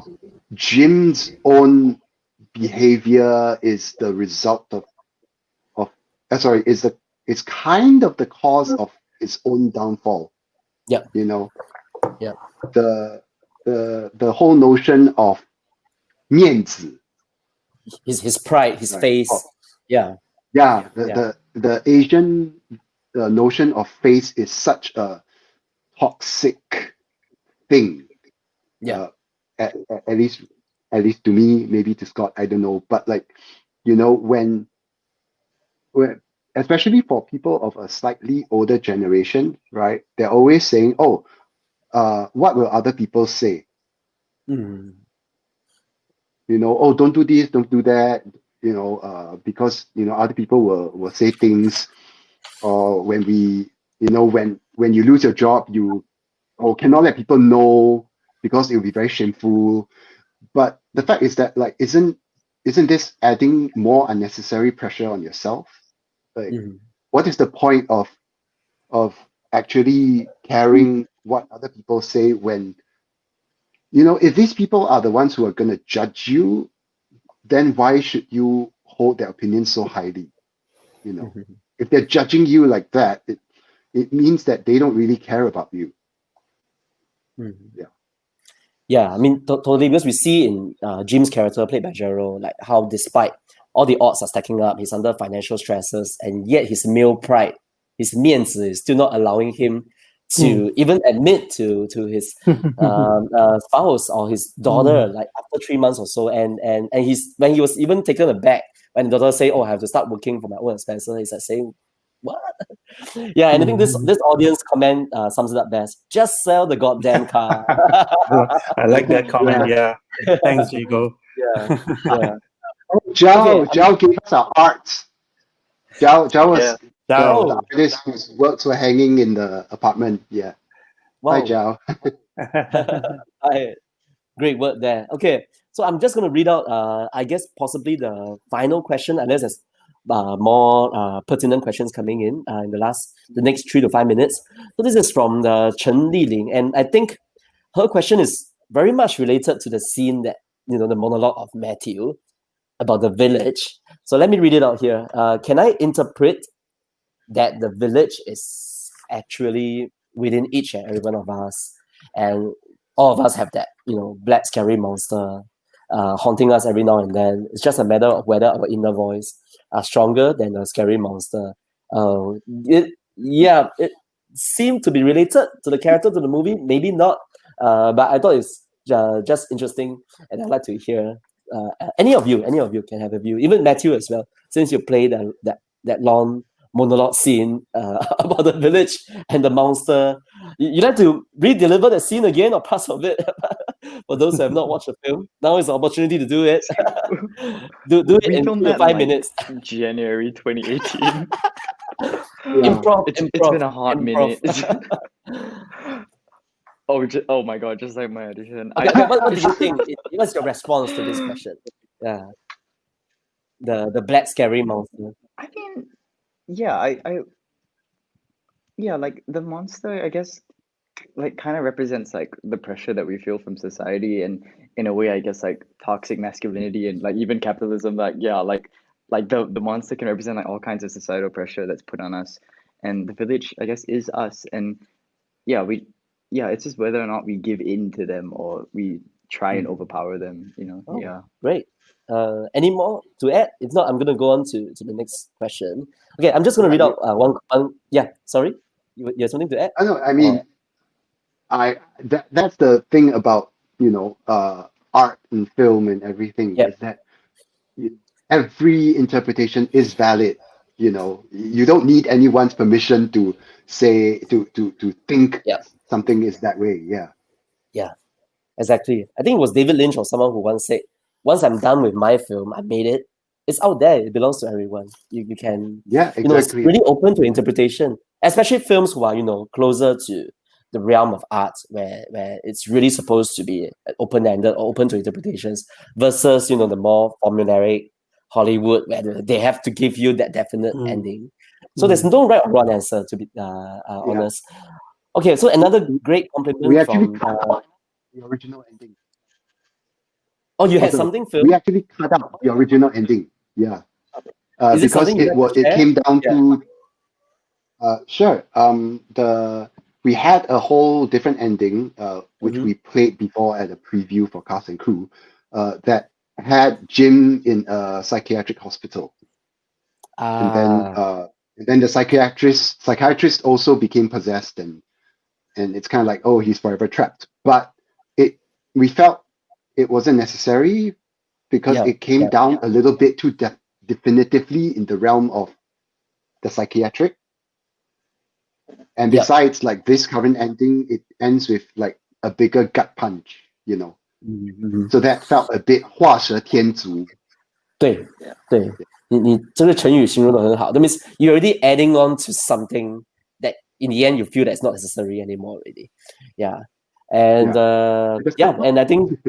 S7: Jim's own behavior is the result of it's kind of the cause of his own downfall.
S1: Yeah.
S7: You know.
S1: Yeah.
S7: The whole notion of 面子,
S1: his pride, his face. Yeah.
S7: Yeah. The Asian notion of face is such a toxic thing.
S1: Yeah.
S7: At least to me, maybe to Scott, I don't know. But like, you know, when especially for people of a slightly older generation, right? They're always saying, "Oh, what will other people say?" You know, oh, don't do this, don't do that. You know, because you know other people will say things, or when when you lose your job, you cannot let people know because it will be very shameful. But the fact is that like isn't this adding more unnecessary pressure on yourself? Like, what is the point of actually caring what other people say when, you know, if these people are the ones who are going to judge you, then why should you hold their opinion so highly? You know, if they're judging you like that, it means that they don't really care about you.
S1: Yeah, I mean, totally, because we see in Jim's character played by Gerald, like how despite all the odds are stacking up, he's under financial stresses, and yet his male pride his 面子 is still not allowing him to even admit to his spouse or his daughter like after 3 months or so, and he's when he was even taken aback when the daughter say, "Oh, I have to start working for my own expenses," he's like saying, "What?" Yeah, and I think this audience comment sums it up best. Just sell the goddamn car.
S8: I like that comment. Yeah, thanks, Jigo.
S1: Yeah.
S7: Zhao gave us our arts. Zhao was the
S8: Zhao.
S7: artist whose works were hanging in the apartment. Yeah.
S1: Wow.
S7: Hi, Zhao.
S1: Hi. Great word there. Okay, so I'm just going to read out, I guess, possibly the final question, unless there's more pertinent questions coming in the next 3 to 5 minutes. So this is from Chen Liling, and I think her question is very much related to the scene that, the monologue of Matthew about the village. So let me read it out here. Can I interpret that the village is actually within each and every one of us, and all of us have that, black scary monster haunting us every now and then? It's just a matter of whether our inner voice are stronger than a scary monster. It seemed to be related to the character, to the movie, maybe not, but I thought it's just interesting, and I'd like to hear any of you can have a view, even Matthew as well, since you played that long monologue scene about the village and the monster. You'd like to re-deliver the scene again or parts of it? For those who have not watched the film, now is the opportunity to do it. do it in 2 to 5 minutes.
S10: January 2018.
S1: Improv.
S10: It's been a hot minute. Oh my god, just like my audition.
S1: Okay, what do you think? What's your response to this question? Yeah. The black scary monster.
S10: I mean, yeah, like the monster, I guess, like kind of represents like the pressure that we feel from society, and in a way, I guess, like toxic masculinity and like even capitalism. Like the monster can represent like all kinds of societal pressure that's put on us, and the village, I guess, is us. And it's just whether or not we give in to them or we try and overpower them.
S1: Great. Any more to add? If not, I'm going to go on to the next question. Okay, I'm just going to read out one. Yeah, sorry, you have something to add?
S7: I know. I mean, that's the thing about art and film and everything, is that every interpretation is valid. You don't need anyone's permission to say to think something is that way.
S1: Yeah, exactly. I think it was David Lynch or someone who once said, "Once I'm done with my film, I made it. It's out there. It belongs to everyone. You can."
S7: Yeah, exactly.
S1: It's really open to interpretation, especially films who are closer to the realm of art, where it's really supposed to be open-ended or open to interpretations, versus the more formulaic Hollywood, where they have to give you that definite ending. So there's no right or wrong answer, to be honest. Okay, so another great compliment
S7: We actually
S1: from
S7: cut out the original ending.
S1: Oh, you had something filmed?
S7: We actually cut out the original ending. Yeah.
S1: Is it
S7: because
S1: something you like to
S7: it
S1: share?
S7: came down to sure. We had a whole different ending, which we played before at a preview for cast and crew, that had Jim in a psychiatric hospital. And then the psychiatrist also became possessed, and it's kind of like, oh, he's forever trapped. But we felt it wasn't necessary, because it came down a little bit too definitively in the realm of the psychiatric. And besides, like this current ending, it ends with like a bigger gut punch, So that felt a bit 画蛇添足。
S1: 对，你这个成语形容得很好。That means you're already adding on to something that in the end you feel that's not necessary anymore already. Yeah. And and I think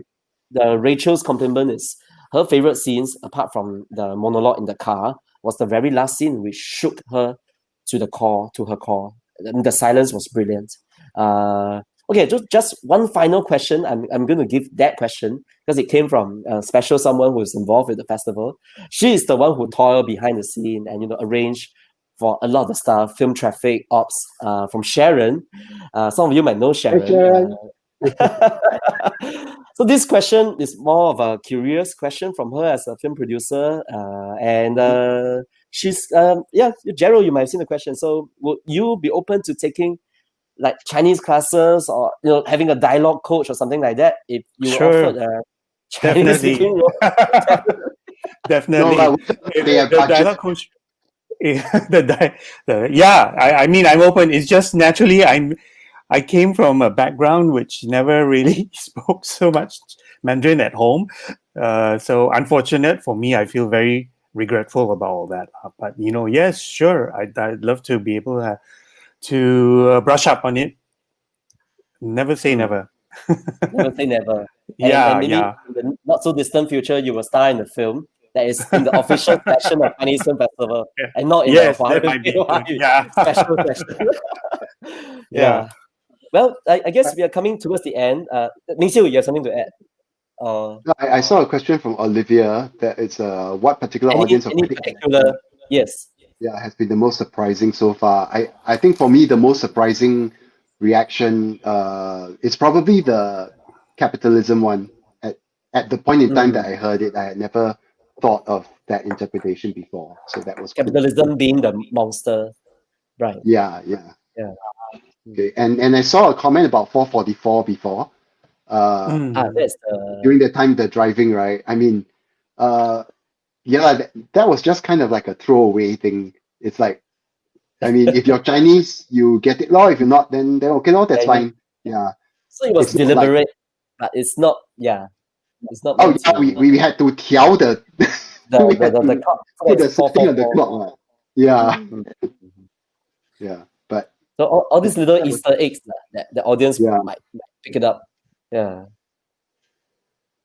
S1: the Rachel's compliment is her favorite scenes, apart from the monologue in the car, was the very last scene which shook her to her core. The silence was brilliant. Okay, just one final question. I'm going to give that question because it came from a special someone who's involved with the festival. She is the one who toiled behind the scene and arranged for a lot of the stuff, film traffic, ops, from Sharon. Some of you might know Sharon. So this question is more of a curious question from her as a film producer. And she's Gerald, you might have seen the question. So would you be open to taking like Chinese classes or having a dialogue coach or something like that if you were
S8: Sure.
S1: offered a Chinese
S8: Definitely.
S1: speaking role?
S8: Definitely.
S7: No, but they have
S8: The
S7: budget.
S8: dialogue coach. I mean, I'm open. It's just naturally I came from a background which never really spoke so much Mandarin at home. So unfortunate for me, I feel very regretful about all that. But yes, sure, I'd love to be able to brush up on it. Never say never.
S1: Never say never.
S8: Yeah,
S1: and maybe
S8: yeah.
S1: in the not so distant future, you will star in the film that is in the official session of Chinese Film Festival, and not in
S8: Yes,
S1: the
S8: that might be good. Yeah.
S1: special session. Yeah. Well, I guess we are coming towards the end. Ming Siu, you have something to add?
S7: I saw a question from Olivia that it's what particular audience of
S1: any particular? Yes.
S7: Yeah, has been the most surprising so far. I think for me the most surprising reaction is probably the capitalism one. At the point in time that I heard it, I had never thought of that interpretation before. So that was
S1: capitalism
S7: cool.
S1: being the monster, right?
S7: Yeah. Okay, and I saw a comment about 444 before.
S1: That's
S7: during the time the driving, right? I mean, that was just kind of like a throwaway thing. It's like, I mean, if you're Chinese, you get it law. If you're not, then okay, no, that's fine. Yeah.
S1: So it was
S7: It's not
S1: deliberate, but it's not. Yeah, it's not.
S7: Oh yeah, we had to tell the
S1: the clock.
S7: put the setting of the clock. Yeah. Yeah, but
S1: so all these little Easter eggs that the audience might pick it up. Yeah.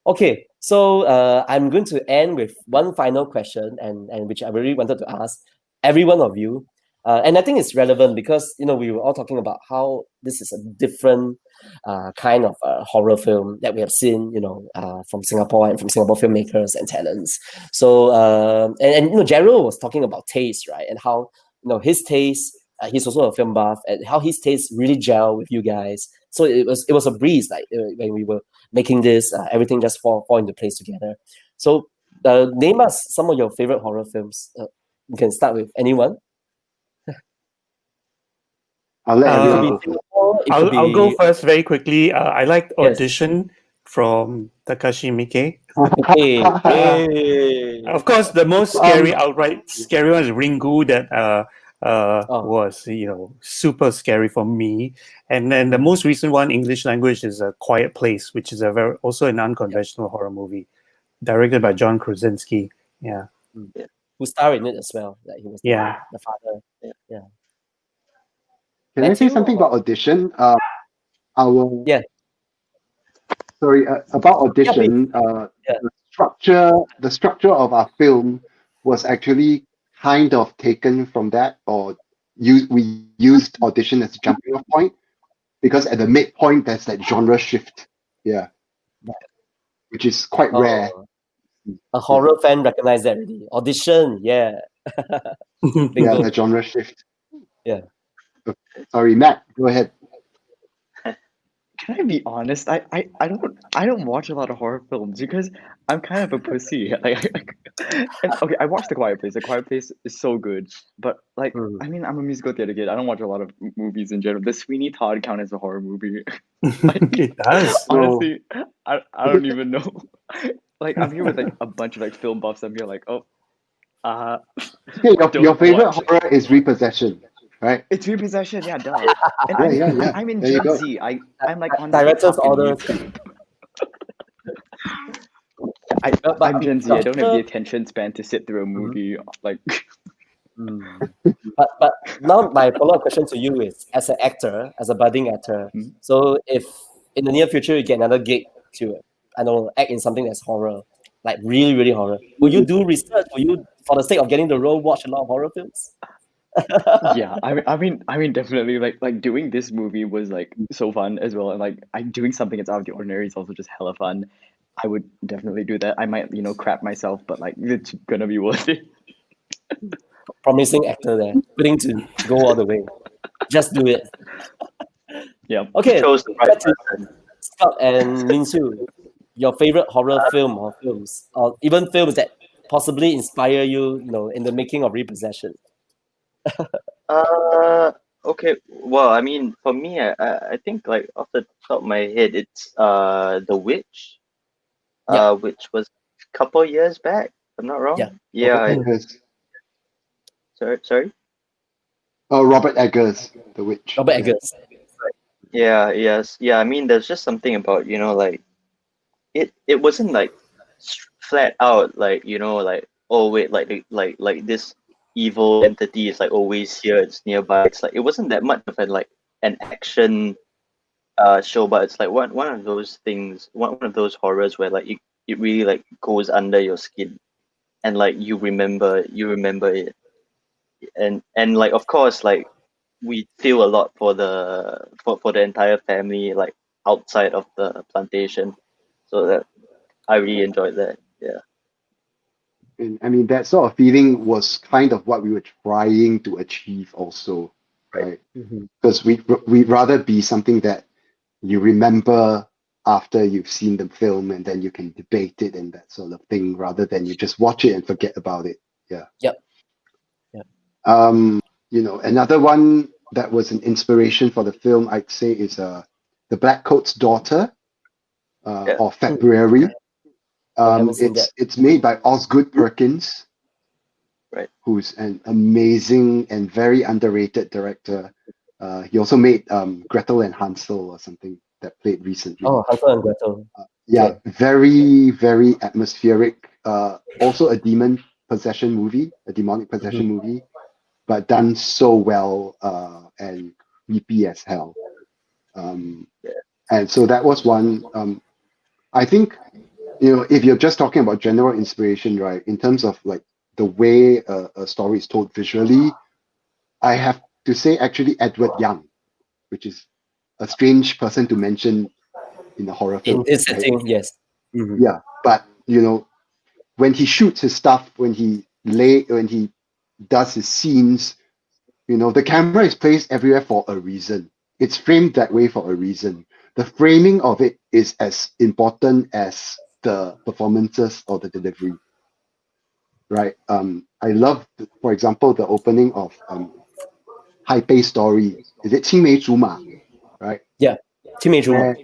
S1: Okay, so I'm going to end with one final question, and which I really wanted to ask every one of you, and I think it's relevant because we were all talking about how this is a different kind of horror film that we have seen, from Singapore and from Singapore filmmakers and talents. So and Gerald was talking about taste, right, and how his taste. He's also a film buff, and how his tastes really gel with you guys. So it was a breeze, like when we were making this, everything just fall into place together. So name us some of your favorite horror films. You can start with anyone.
S7: I'll let everyone go.
S8: I'll go first very quickly. I liked Audition from Takashi Miike. Of course, the most scary, outright scary one is Ringu that was super scary for me. And then the most recent one, English language, is A Quiet Place, which is also an unconventional horror movie, directed by John Krasinski. Yeah.
S1: Who starred in it as well? Like he was the father. Yeah.
S7: Can I say something about Audition? Sorry, about Audition. The structure of our film was actually kind of taken from that, or we used Audition as a jumping off point, because at the midpoint there's that genre shift, which is quite rare.
S1: A horror fan recognized that already. Audition,
S7: the genre shift.
S1: Yeah.
S7: Sorry, Matt, go ahead.
S10: Can I be honest? I don't watch a lot of horror films because I'm kind of a pussy. I watched The Quiet Place. The Quiet Place is so good, but I mean, I'm a musical theater kid. I don't watch a lot of movies in general. Does Sweeney Todd count as a horror movie?
S8: It does.
S10: Honestly, I don't even know. I'm here with a bunch of film buffs. I'm here
S7: your favorite horror is Repossession. Right,
S10: it's Repossession, duh. And I'm in Gen Z. I'm on
S1: director's order.
S10: I'm Gen Z. I don't have the attention span to sit through a movie
S1: But now my follow-up question to you is, as an actor, as a budding actor, so if in the near future you get another gig to, act in something that's horror, like really, really horror, will you do research? Will you, for the sake of getting the role, watch a lot of horror films?
S10: I mean definitely like doing this movie was so fun as well, and doing something that's out of the ordinary is also just hella fun. I would definitely do that. I might crap myself, but it's gonna be worth it.
S1: Promising actor there, willing to go all the way. Just do it.
S10: Yeah.
S1: Okay. Scott and Ming Siu, your favorite horror film or films, or even films that possibly inspire you, in the making of Repossession?
S9: Okay. Well, I mean, for me, I think like off the top of my head, it's The Witch, which was a couple years back, if I'm not wrong.
S1: Yeah.
S9: Yeah.
S7: Eggers.
S9: Sorry.
S7: Oh, Robert Eggers, The Witch.
S1: Robert Eggers.
S9: Yeah. Yes. Yeah. I mean, there's just something about like it wasn't like flat out like like, oh wait, like this evil entity is like always here, it's nearby. It's like it wasn't that much of an action show, but it's like one of those things, one of those horrors where like it really like goes under your skin, and like you remember it, and like of course like we feel a lot for the entire family like outside of the plantation, so that I really enjoyed that. Yeah.
S7: And I mean, that sort of feeling was kind of what we were trying to achieve also, right? Because we'd rather be something that you remember after you've seen the film and then you can debate it and that sort of thing, rather than you just watch it and forget about it. Yeah.
S1: Yep.
S7: Another one that was an inspiration for the film, I'd say, is The Black Coat's Daughter, or February. It's made by Osgood Perkins,
S9: right?
S7: Who's an amazing and very underrated director. He also made Gretel and Hansel or something that played recently.
S1: Oh, Hansel and Gretel.
S7: Very, very atmospheric. Also a demonic possession movie, but done so well and creepy as hell. And so that was one. I think, if you're just talking about general inspiration, right, in terms of like the way a story is told visually, I have to say actually Edward Young, which is a strange person to mention in a horror film.
S1: In this setting, yes.
S7: Yeah, but when he shoots his stuff, when he does his scenes, the camera is placed everywhere for a reason. It's framed that way for a reason. The framing of it is as important as the performances or the delivery, right? I love, for example, the opening of High Pay Story. Is it 青梅竹马, right?
S1: Yeah, 青梅竹马.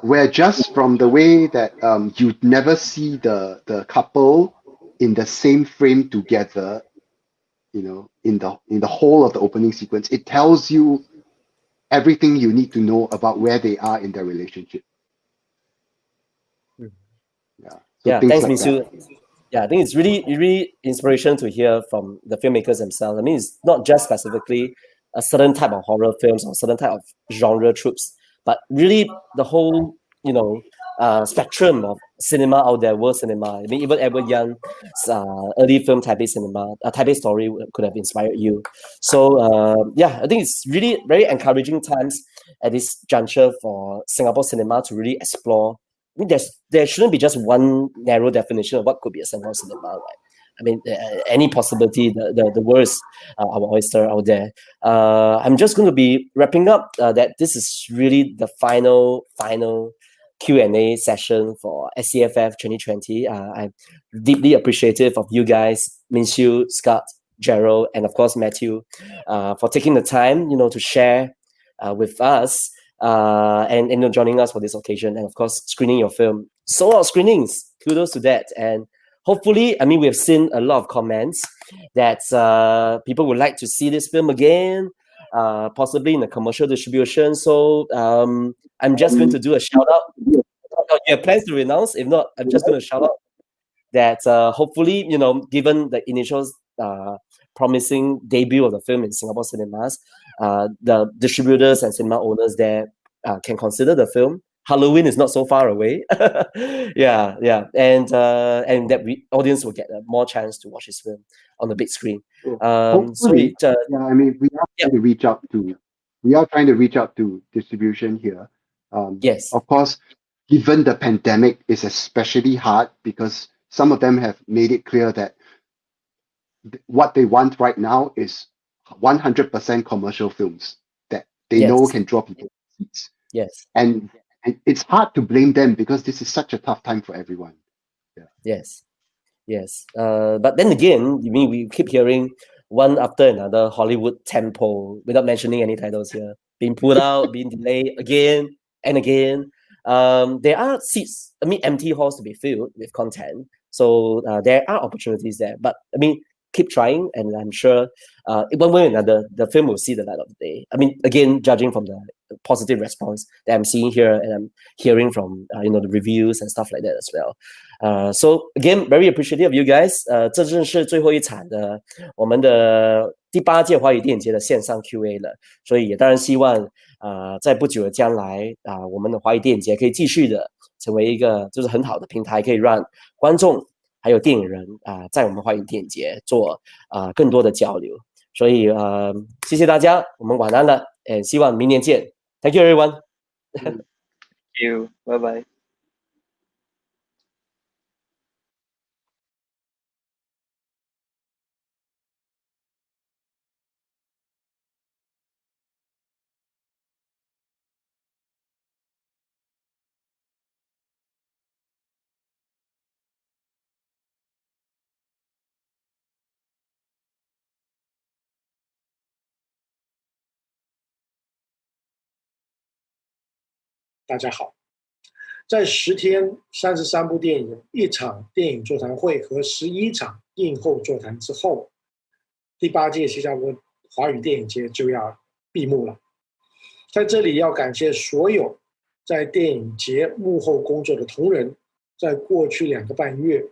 S7: Where just from the way that you'd never see the couple in the same frame together, in the whole of the opening sequence, it tells you everything you need to know about where they are in their relationship.
S1: Thanks, Ming Siu. I think it's really inspiration to hear from the filmmakers themselves. I mean, it's not just specifically a certain type of horror films or certain type of genre tropes, but really the whole, spectrum of cinema out there, world cinema. I mean, even Edward Young's early film Taipei cinema, Taipei Story could have inspired you. So I think it's really very encouraging times at this juncture for Singapore cinema to really explore. I mean, there shouldn't be just one narrow definition of what could be a Singapore cinema, right? I mean, any possibility, the world is our oyster out there. I'm just going to be wrapping up that this is really the final Q&A session for SCFF 2020. I'm deeply appreciative of you guys, Ming Siu, Scott, Gerald, and of course Matthew, for taking the time, to share with us and joining us for this occasion, and of course screening your film. Sold out screenings, kudos to that. And hopefully, I mean, we have seen a lot of comments that people would like to see this film again, possibly in a commercial distribution. So I'm just going to do a shout out. You have plans to renounce? If not, I'm just going to shout out that hopefully, given the initial promising debut of the film in Singapore cinemas, the distributors and cinema owners there can consider the film. Halloween is not so far away. And that audience will get more chance to watch this film on the big screen.
S7: Hopefully, I mean, we are trying to reach out to distribution here.
S1: Yes.
S7: Of course, given the pandemic, is especially hard because some of them have made it clear that what they want right now is 100% commercial films that they know can draw people to seats.
S1: Yes.
S7: And it's hard to blame them because this is such a tough time for everyone.
S1: Yes. Yes. But then again, I mean, we keep hearing one after another Hollywood temple, without mentioning any titles here, being pulled out, being delayed again and again. There are seats, I mean, empty halls to be filled with content. So there are opportunities there. But I mean, keep trying, and I'm sure one way or another, the film will see the light of the day. I mean, again, judging from the positive response that I'm seeing here, and I'm hearing from the reviews and stuff like that as well. So again, very appreciative of you guys. 这正是最后一场的我们的第8届华语电影节的线上 Q&A 了，所以也当然希望在不久的将来我们的华语电影节可以继续的成为一个就是很好的平台，可以让观众还有电影人在我们华语电影节做更多的交流。所以谢谢大家，我们晚安了，希望明年见。Thank you everyone.
S9: Thank you. Bye bye.
S11: 大家好，在10天33部电影、1场电影座谈会和11场映后座谈之后，第8届新加坡华语电影节就要闭幕了。在这里要感谢所有在电影节幕后工作的同仁，在过去2个半月，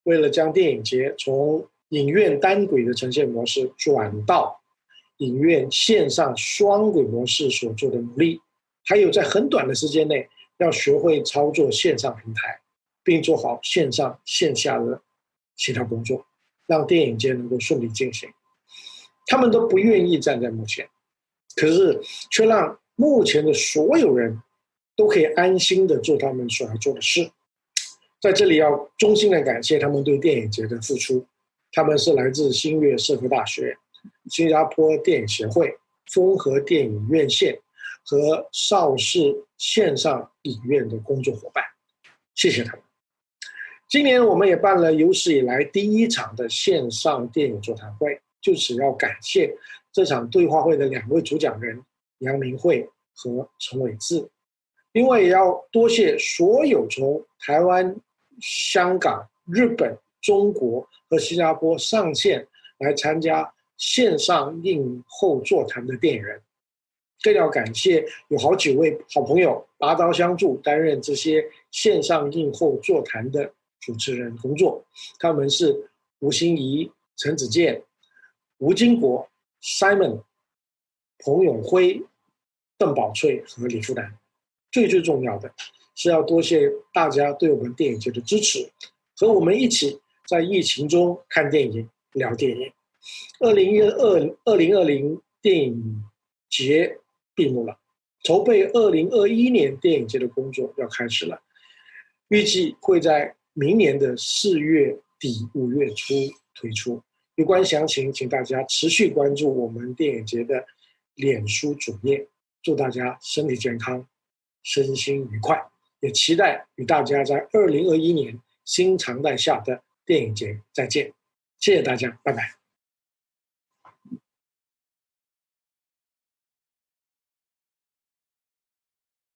S11: 为了将电影节从影院单轨的呈现模式转到影院线上双轨模式所做的努力。还有在很短的时间内要学会操作线上平台，并做好线上线下的协调工作，让电影节能够顺利进行。他们都不愿意站在幕前，可是却让目前的所有人都可以安心的做他们所要做的事。在这里要衷心的感谢他们对电影节的付出。他们是来自新月社科大学、新加坡电影协会、丰和电影院线和邵氏线上影院的工作伙伴，谢谢他们。今年我们也办了有史以来第1场的线上电影座谈会，就此要感谢这场对话会的2位主讲人杨明慧和陈伟志。另外也要多谢所有从台湾、香港、日本、中国和新加坡上线来参加线上映后座谈的电影人。更要感谢有好几位好朋友拔刀相助，担任这些线上映后座谈的主持人工作。他们是吴欣怡、陈子健、吴金国、Simon、彭永辉、邓宝翠和李富南。最重要的是要多谢大家对我们电影节的支持，和我们一起在疫情中看电影、聊电影。2020电影节闭幕了，筹备2021年电影节的工作要开始了，预计会在明年的4月底5月初推出。有关详情，请大家持续关注我们电影节的脸书主页。祝大家身体健康，身心愉快，也期待与大家在2021年新常态下的电影节再见。谢谢大家，拜拜。